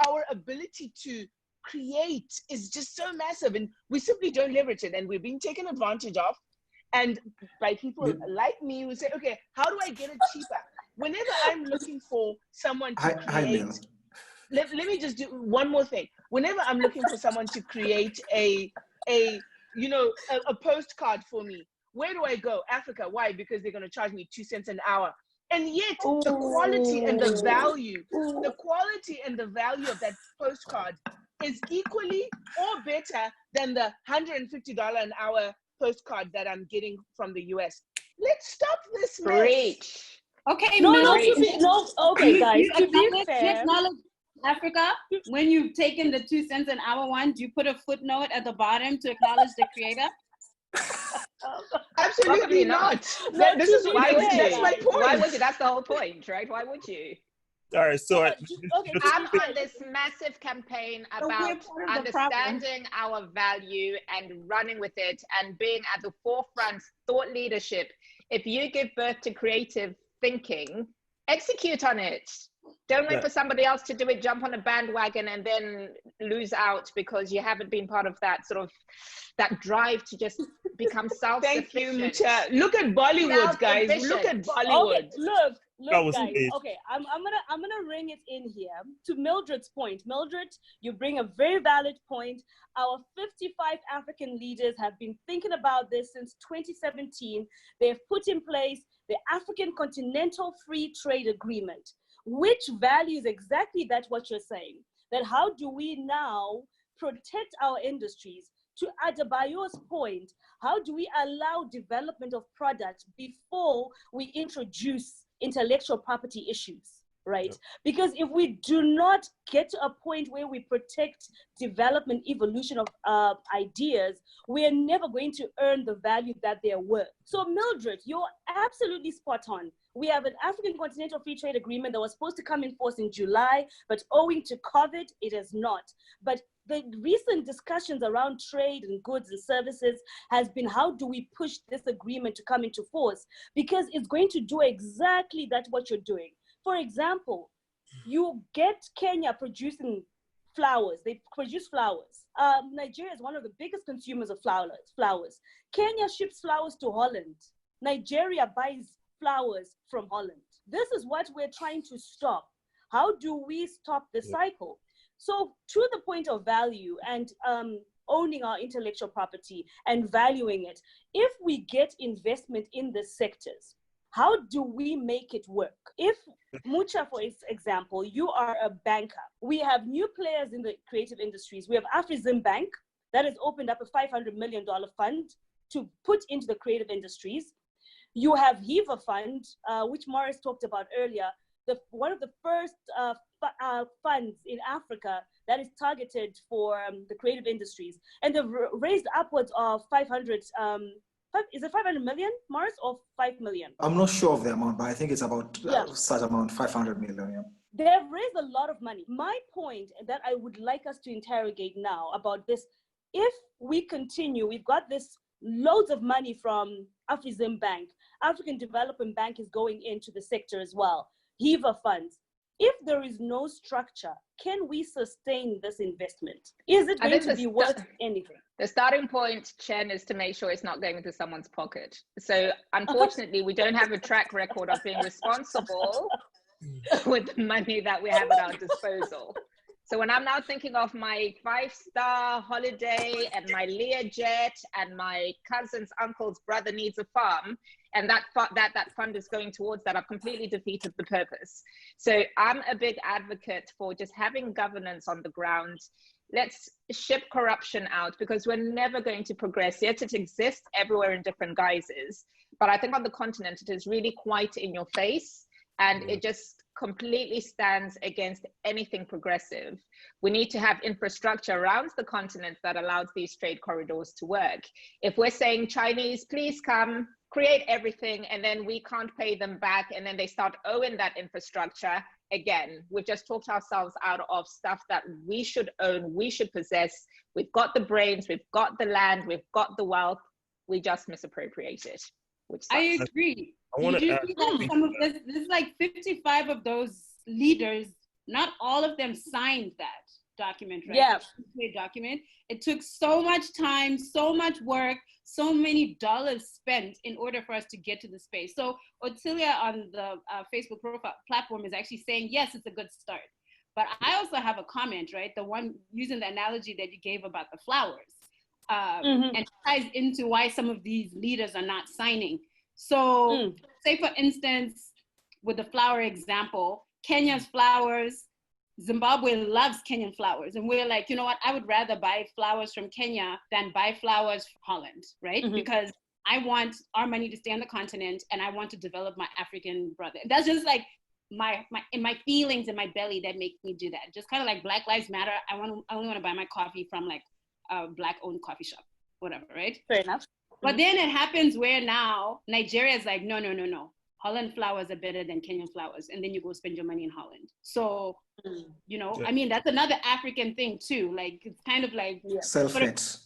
our ability to create is just so massive, and we simply don't leverage it, and we're being taken advantage of, and by people like me who say, okay, how do I get it cheaper? Whenever I'm looking for someone to create, let me just do one more thing. Whenever I'm looking for someone to create a postcard for me, where do I go? Africa. Why? Because they're going to charge me 2 cents an hour. And yet the quality and the value of that postcard is equally or better than the $150 an hour postcard that I'm getting from the US. Let's stop this mess. Great. Okay, okay, guys. To be fair, Africa, when you've taken the 2 cents an hour one, do you put a footnote at the bottom to acknowledge the creator? Absolutely not. That's my point. Why would you? That's the whole point, right? Why would you? All right, so I'm on this massive campaign about understanding our value and running with it and being at the forefront, thought leadership. If you give birth to creative thinking, execute on it. Don't wait for somebody else to do it, jump on a bandwagon and then lose out because you haven't been part of that sort of that drive to just become self-sufficient. Thank you, Mucha. Look at Bollywood, guys. Look at Bollywood. Okay, look, Look, guys. Okay, I'm gonna ring it in here to Mildred's point. Mildred, you bring a very valid point. Our 55 African leaders have been thinking about this since 2017. They've put in place the African Continental Free Trade Agreement, which values exactly that what you're saying. That how do we now protect our industries? To Adebayo's point, how do we allow development of products before we introduce intellectual property issues, right? Yep. Because if we do not get to a point where we protect development, evolution of ideas, we are never going to earn the value that they're worth. So Mildred, you're absolutely spot on. We have an African Continental Free Trade Agreement that was supposed to come in force in July, but owing to COVID, it has not. But the recent discussions around trade and goods and services has been how do we push this agreement to come into force? Because it's going to do exactly that what you're doing. For example, you get Kenya producing flowers. They produce flowers. Nigeria is one of the biggest consumers of flowers. Kenya ships flowers to Holland. Nigeria buys flowers from Holland. This is what we're trying to stop. How do we stop the cycle? So to the point of value and owning our intellectual property and valuing it, if we get investment in the sectors, how do we make it work? If Mucha, for example, you are a banker, we have new players in the creative industries. We have Afrizim Bank that has opened up a $500 million fund to put into the creative industries. You have Hiva Fund, which Morris talked about earlier, one of the first funds in Africa that is targeted for the creative industries. And they've raised upwards of 500, is it 500 million, Morris, or 5 million? I'm not sure of the amount, but I think it's about such amount, 500 million. Yeah. They've raised a lot of money. My point that I would like us to interrogate now about this, if we continue, we've got this loads of money from Afrizim Bank, African Development Bank is going into the sector as well. Hiva funds. If there is no structure, can we sustain this investment? Is it going to be worth anything? The starting point, Chen, is to make sure it's not going into someone's pocket. So unfortunately, we don't have a track record of being responsible with the money that we have at our disposal. So when I'm now thinking of my 5-star holiday and my Learjet and my cousin's uncle's brother needs a farm, and that fund is going towards that, I've completely defeated the purpose. So I'm a big advocate for just having governance on the ground. Let's ship corruption out, because we're never going to progress. Yet it exists everywhere in different guises. But I think on the continent, it is really quite in your face, and it just completely stands against anything progressive. We need to have infrastructure around the continent that allows these trade corridors to work. If we're saying Chinese, please come, create everything, and then we can't pay them back, and then they start owing that infrastructure, again, we've just talked ourselves out of stuff that we should own, we should possess. We've got the brains, we've got the land, we've got the wealth, we just misappropriate it. Which I agree. Did you see that some of there's like 55 of those leaders, not all of them signed that document, right? Yeah. The document. It took so much time, so much work, so many dollars spent in order for us to get to the space. So Ottilia on the Facebook profile platform is actually saying, yes, it's a good start. But I also have a comment, right? The one using the analogy that you gave about the flowers. And it ties into why some of these leaders are not signing. So say for instance, with the flower example, Kenya's flowers, Zimbabwe loves Kenyan flowers. And we're like, you know what, I would rather buy flowers from Kenya than buy flowers from Holland, right? Because I want our money to stay on the continent and I want to develop my African brother. That's just like my feelings in my belly that make me do that. Just kind of like Black Lives Matter. I only want to buy my coffee from like a Black-owned coffee shop, whatever, right? Fair enough. But then it happens where now Nigeria is like, no. Holland flowers are better than Kenyan flowers. And then you go spend your money in Holland. So, you know, I mean, that's another African thing too. Like, it's kind of like self-hate.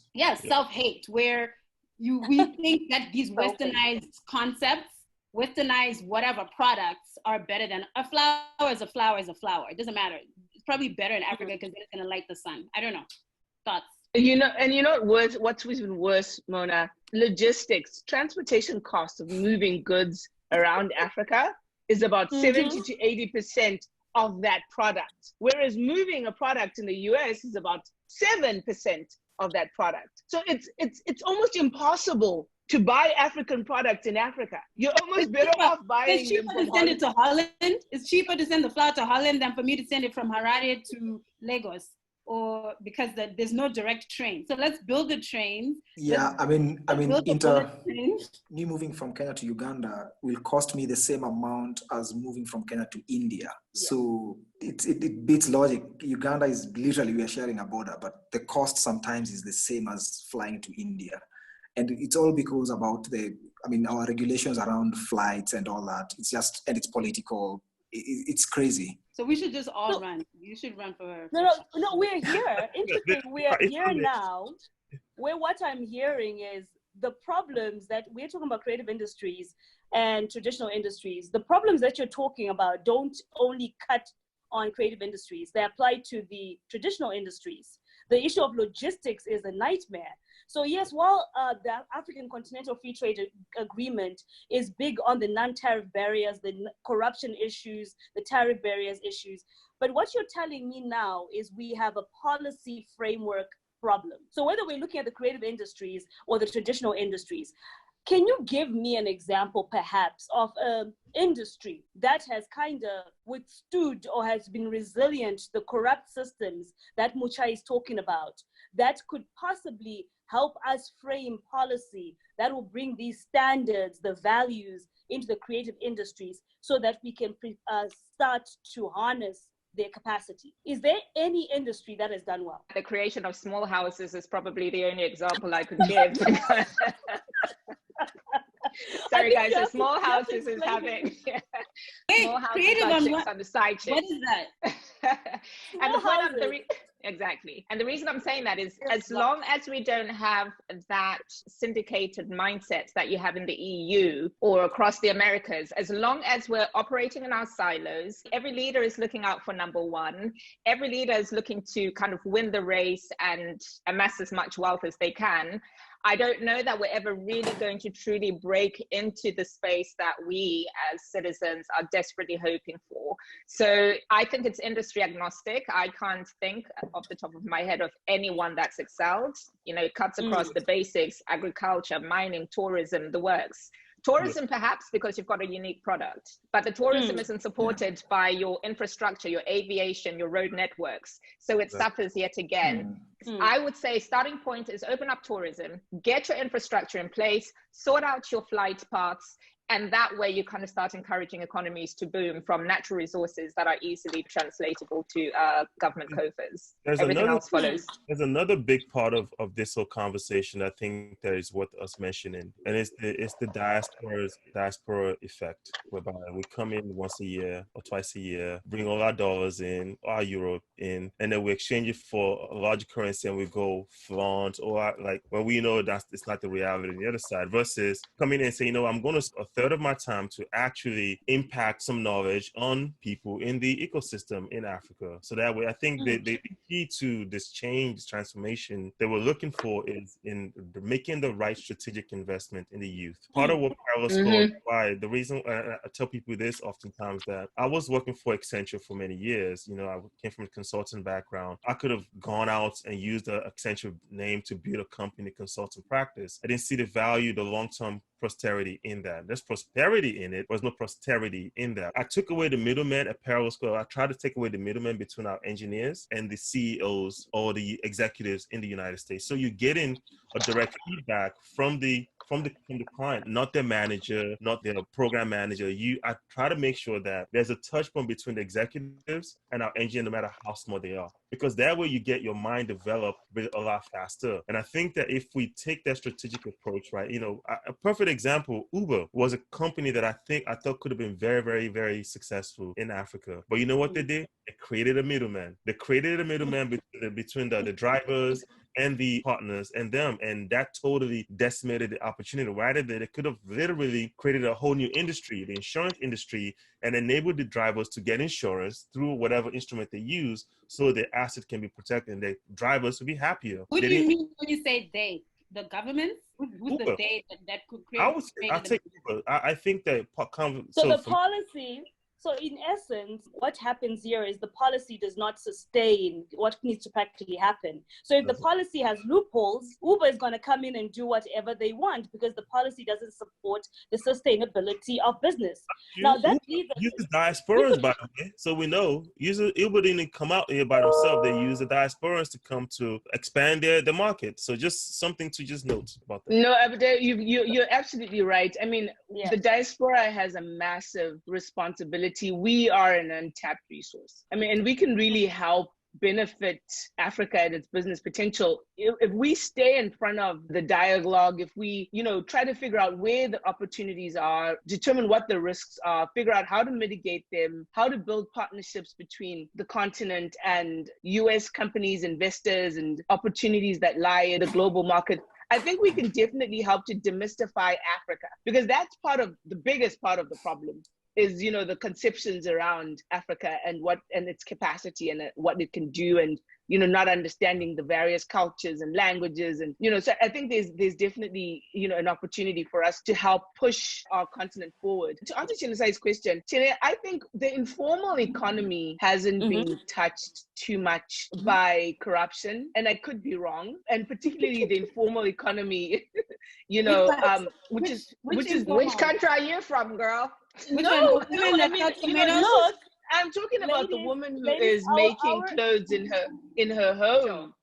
Self-hate, where we think that these westernized concepts, westernized whatever products are better than a flower is a flower is a flower. It doesn't matter. It's probably better in Africa because it's going to light the sun. I don't know. Thoughts? You know what's even worse, Mona? Logistics, transportation costs of moving goods around Africa is about 70 to 80% of that product. Whereas moving a product in the US is about 7% of that product. So it's almost impossible to buy African products in Africa. You're almost better off buying them from It's cheaper to send it to Holland. It's cheaper to send the flour to Holland than for me to send it from Harare to Lagos, or because there's no direct train. So let's build the trains. Yeah, me moving from Kenya to Uganda will cost me the same amount as moving from Kenya to India. Yeah. So it beats logic. Uganda is literally, we are sharing a border, but the cost sometimes is the same as flying to India. And it's all because about our regulations around flights and all that. It's just, and it's political. It's crazy. So we should just all run. You should run for. No, we're here. Interesting. We're here now, where what I'm hearing is the problems that we're talking about, creative industries and traditional industries. The problems that you're talking about don't only cut on creative industries. They apply to the traditional industries. The issue of logistics is a nightmare. So yes, while the African Continental Free Trade Agreement is big on the non-tariff barriers, the corruption issues, the tariff barriers issues, but what you're telling me now is we have a policy framework problem. So whether we're looking at the creative industries or the traditional industries, can you give me an example perhaps of an industry that has kind of withstood or has been resilient to the corrupt systems that Mucha is talking about, that could possibly help us frame policy that will bring these standards, the values into the creative industries so that we can start to harness their capacity? Is there any industry that has done well? The creation of small houses is probably the only example I could give. Sorry guys, so small houses is having small houses on the side chick. What is that? And the point of exactly. And the reason I'm saying that is as long as we don't have that syndicated mindset that you have in the EU or across the Americas, as long as we're operating in our silos, every leader is looking out for number one. Every leader is looking to kind of win the race and amass as much wealth as they can. I don't know that we're ever really going to truly break into the space that we as citizens are desperately hoping for. So I think it's industry agnostic. I can't think off the top of my head of anyone that's excelled. You know, it cuts across the basics, agriculture, mining, tourism, the works. Tourism, perhaps, because you've got a unique product, but the tourism isn't supported by your infrastructure, your aviation, your road networks. So it suffers yet again. I would say starting point is open up tourism, get your infrastructure in place, sort out your flight paths, and that way you kind of start encouraging economies to boom from natural resources that are easily translatable to government coffers. Everything else follows. There's another big part of this whole conversation I think that is worth us mentioning, and it's the diaspora effect, whereby we come in once a year or twice a year, bring all our dollars in, our euro in, and then we exchange it for a large currency and we go flaunt, or like when we know that it's not the reality on the other side, versus coming in and saying, you know, I'm going to a third of my time to actually impact some knowledge on people in the ecosystem in Africa. So that way, I think the key to this change, this transformation that we're looking for is in making the right strategic investment in the youth. Part of what Carlos called, why the reason I tell people this oftentimes, that I was working for Accenture for many years. You know, I came from a consulting background. I could have gone out and used the Accenture name to build a company consulting practice. I didn't see the value, the long-term prosperity in that. There's prosperity in it, but there's no prosperity in that. I took away the middleman at parallel school. I tried to take away the middleman between our engineers and the CEOs or the executives in the United States. So you're getting a direct feedback from the client, not their manager, not their program manager. I try to make sure that there's a touch point between the executives and our engineer, no matter how small they are, because that way you get your mind developed a lot faster. And I think that if we take that strategic approach, right, you know, a perfect example, Uber was a company that I thought could have been very, very, very successful in Africa. But you know what they did? They created a middleman. They created a middleman between the drivers and the partners and them, and that totally decimated the opportunity. Rather than it could have literally created a whole new industry, the insurance industry, and enabled the drivers to get insurance through whatever instrument they use, so their asset can be protected and the drivers will be happier. What do you mean when you say they? The governments? Who's the they that could create? I'll take Uber. I think that so the policy. So in essence, what happens here is the policy does not sustain what needs to practically happen. So if the policy has loopholes, Uber is going to come in and do whatever they want because the policy doesn't support the sustainability of business. Now that uses diasporans, by the way, so we know. Uber didn't come out here by themselves. They use the diasporans to come to expand their market. So just something to just note about that. No, Abde, you're absolutely right. I mean, the diaspora has a massive responsibility. We are an untapped resource. I mean, and we can really help benefit Africa and its business potential if we stay in front of the dialogue, if we, try to figure out where the opportunities are, determine what the risks are, figure out how to mitigate them, how to build partnerships between the continent and US companies, investors, and opportunities that lie in the global market. I think we can definitely help to demystify Africa, because that's the biggest part of the problem. Is the conceptions around Africa and its capacity and what it can do, and not understanding the various cultures and languages, and so I think there's definitely an opportunity for us to help push our continent forward. To answer Chinesai's question, Chene, I think the informal economy hasn't been touched too much by corruption, and I could be wrong, and particularly the informal economy, which country are you from, girl? No, I mean, look, I'm talking about the woman who is making clothes in her home,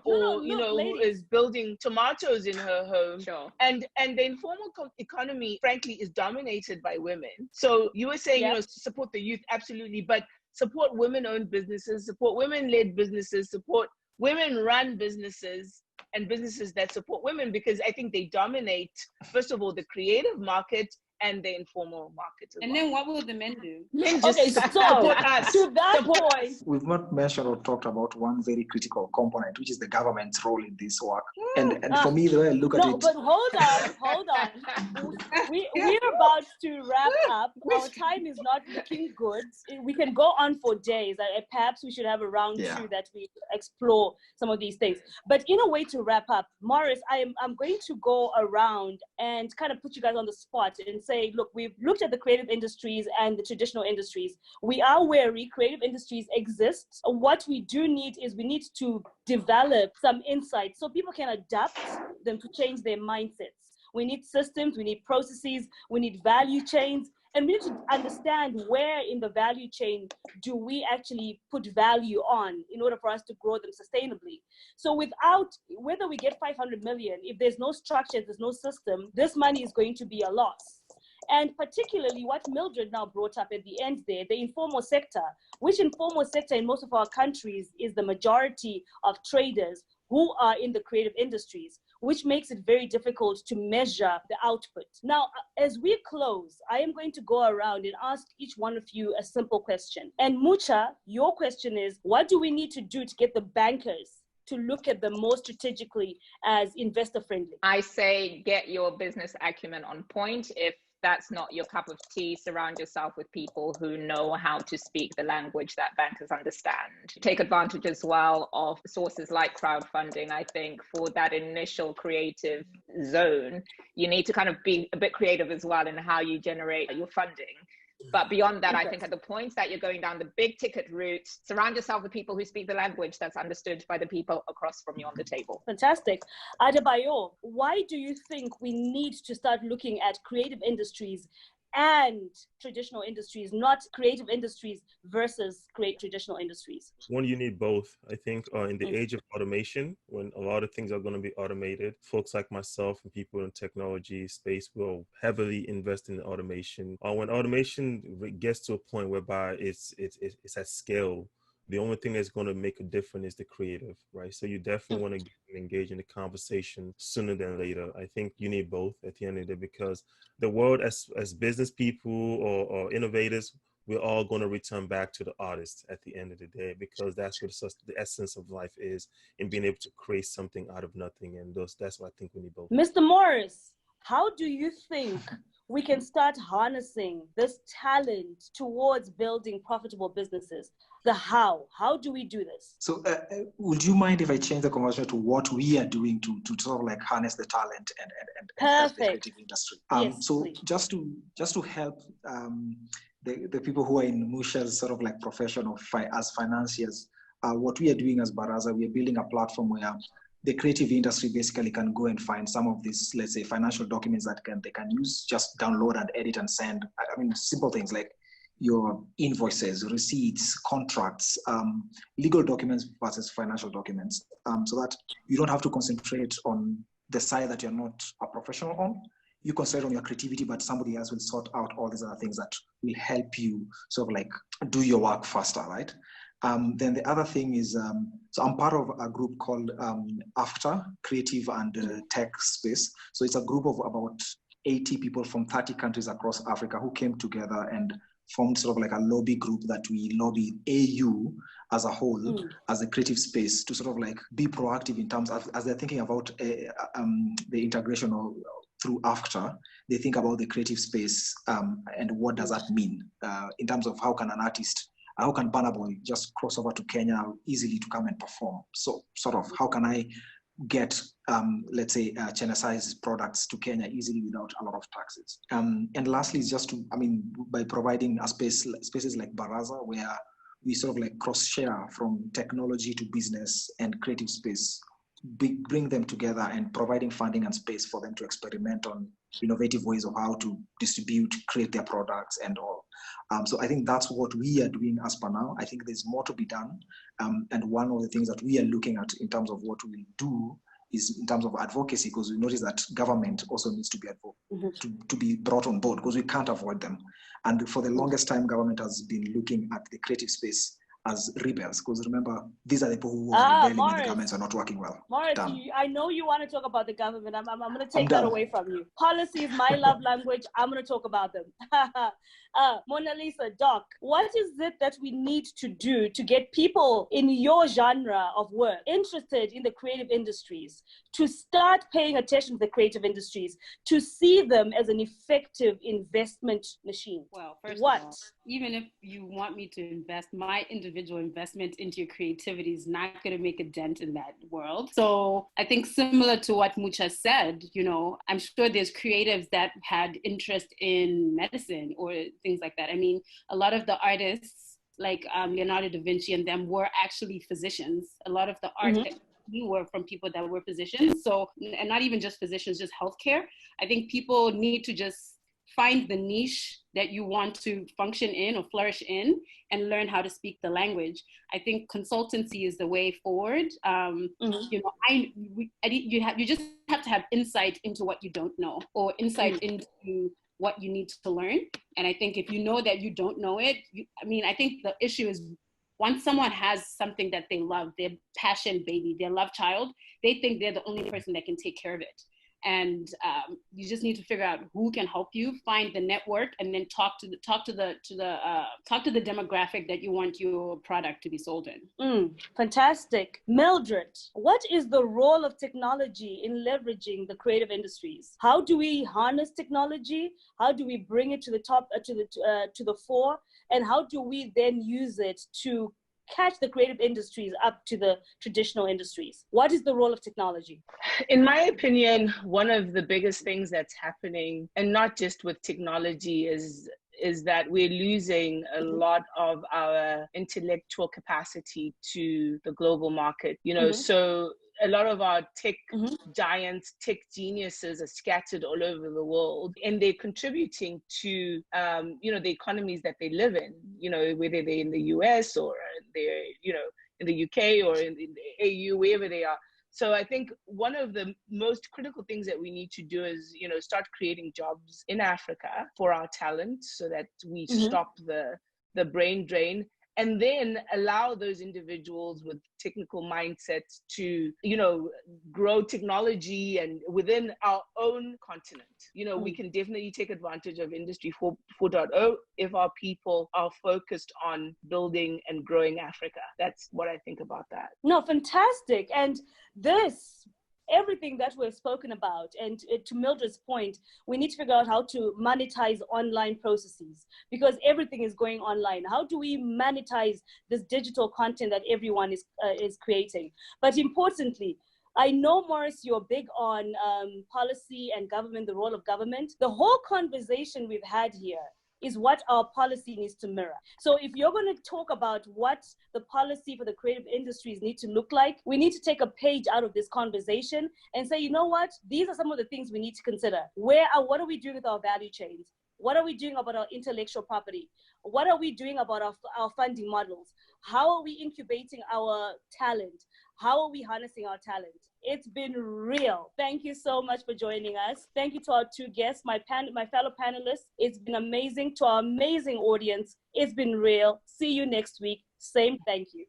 who is building tomatoes in her home. Sure. And the informal economy, frankly, is dominated by women. So you were saying, support the youth, absolutely, but support women-owned businesses, support women-led businesses, support women-run businesses, and businesses that support women, because I think they dominate, first of all, the creative market and the informal market. And then what will the men do? Men just support us. To that point, we've not mentioned or talked about one very critical component, which is the government's role in this work. And for me, the way I look at it. But hold on. We're about to wrap up. Our time is not looking good. We can go on for days. Perhaps we should have a round two that we explore some of these things. But in a way to wrap up, Morris, I'm going to go around and kind of put you guys on the spot and say, look, we've looked at the creative industries and the traditional industries. We are wary creative industries exist. What we do need is we need to develop some insights so people can adapt them to change their mindsets. We need systems, we need processes, we need value chains, and we need to understand where in the value chain do we actually put value on in order for us to grow them sustainably. So whether we get 500 million, if there's no structure, there's no system, this money is going to be a loss. And particularly what Mildred now brought up at the end there, the informal sector, which informal sector in most of our countries is the majority of traders who are in the creative industries, which makes it very difficult to measure the output. Now, as we close, I am going to go around and ask each one of you a simple question. And Mucha, your question is, what do we need to do to get the bankers to look at them more strategically as investor friendly? I say get your business acumen on point. If that's not your cup of tea, surround yourself with people who know how to speak the language that bankers understand. Take advantage as well of sources like crowdfunding. I think for that initial creative zone, you need to kind of be a bit creative as well in how you generate your funding. But beyond that, I think at the point that you're going down the big ticket route, surround yourself with people who speak the language that's understood by the people across from you on the table. Fantastic. Adebayo, why do you think we need to start looking at creative industries and traditional industries, not creative industries versus traditional industries? One, you need both. I think in the age of automation, when a lot of things are going to be automated, folks like myself and people in technology space will heavily invest in automation. When automation gets to a point whereby it's at scale, the only thing that's going to make a difference is the creative, right? So you definitely want to engage in the conversation sooner than later. I think you need both at the end of the day, because the world as business people or innovators, we're all going to return back to the artist at the end of the day, because that's what the essence of life is, in being able to create something out of nothing. And that's why I think we need both. Mr. Morris, how do you think we can start harnessing this talent towards building profitable businesses? The how do we do this? So would you mind if I change the conversation to what we are doing to sort of like harness the talent and help the creative industry? Yes, so please. just to help the people who are in Musha's sort of like profession of as financiers, what we are doing as Baraza, we are building a platform where the creative industry basically can go and find some of these, let's say, financial documents that they can use, just download and edit and send. I mean, simple things like your invoices, receipts, contracts, legal documents versus financial documents, so that you don't have to concentrate on the side that you're not a professional on. You concentrate on your creativity, but somebody else will sort out all these other things that will help you sort of like do your work faster, right? Then the other thing is, so I'm part of a group called AFTA, Creative and Tech Space. So it's a group of about 80 people from 30 countries across Africa who came together and formed sort of like a lobby group that we lobby AU as a whole, as a creative space, to sort of like be proactive in terms of, as they're thinking about the integration of, through AFTA, they think about the creative space and what does that mean in terms of how can an artist, how can Burna Boy just cross over to Kenya easily to come and perform? So sort of how can I get, let's say, Chenasai's products to Kenya easily without a lot of taxes? And lastly, is just to, I mean, by providing a spaces like Baraza, where we sort of like cross-share from technology to business and creative space, bring them together and providing funding and space for them to experiment on innovative ways of how to distribute, create their products and all. So I think that's what we are doing as per now. I think there's more to be done. And one of the things that we are looking at in terms of what we'll do is in terms of advocacy, because we notice that government also needs to be to be brought on board, because we can't avoid them. And for the longest time, government has been looking at the creative space as rebels, because remember, these are the people who are rebelling when the governments are not working well. Morris, I know you want to talk about the government. I'm going to take that away from you. Policy is my love language. I'm going to talk about them. Mona Lisa, Doc, what is it that we need to do to get people in your genre of work interested in the creative industries, to start paying attention to the creative industries, to see them as an effective investment machine? Well, first of all, even if you want me to invest, my individual investment into your creativity is not going to make a dent in that world. So I think similar to what Mucha said, you know, I'm sure there's creatives that had interest in medicine or things like that. I mean, a lot of the artists like Leonardo da Vinci and them were actually physicians. A lot of the art that we were from people that were physicians. So, and not even just physicians, just healthcare. I think people need to just find the niche that you want to function in or flourish in and learn how to speak the language. I think consultancy is the way forward. You know, you just have to have insight into what you don't know, or insight into what you need to learn. And I think if you know that you don't know it, I think the issue is once someone has something that they love, their passion baby, their love child, they think they're the only person that can take care of it. And you just need to figure out who can help you, find the network, and then talk to the demographic that you want your product to be sold in. Fantastic. Mildred, what is the role of technology in leveraging the creative industries? How do we harness technology? How do we bring it to the top, to the fore? And how do we then use it to catch the creative industries up to the traditional industries? What is the role of technology? In my opinion, one of the biggest things that's happening, and not just with technology, is that we're losing a lot of our intellectual capacity to the global market. You know, so a lot of our tech giants, tech geniuses are scattered all over the world, and they're contributing to, you know, the economies that they live in, you know, whether they're in the US or they're, you know, in the UK or in the AU, wherever they are. So I think one of the most critical things that we need to do is, you know, start creating jobs in Africa for our talent so that we stop the brain drain, and then allow those individuals with technical mindsets to, you know, grow technology and within our own continent. You know, we can definitely take advantage of Industry 4.0 if our people are focused on building and growing Africa. That's what I think about that. No, fantastic. And this everything that we've spoken about. And to Mildred's point, we need to figure out how to monetize online processes, because everything is going online. How do we monetize this digital content that everyone is creating? But importantly, I know, Morris, you're big on policy and government, the role of government. The whole conversation we've had here is what our policy needs to mirror. So if you're going to talk about what the policy for the creative industries need to look like, we need to take a page out of this conversation and say, you know what, these are some of the things we need to consider. What are we doing with our value chains? What are we doing about our intellectual property? What are we doing about our funding models? How are we incubating our talent? How are we harnessing our talent? It's been real. Thank you so much for joining us. Thank you to our two guests, my fellow panelists. It's been amazing. To our amazing audience, it's been real. See you next week. Same thank you.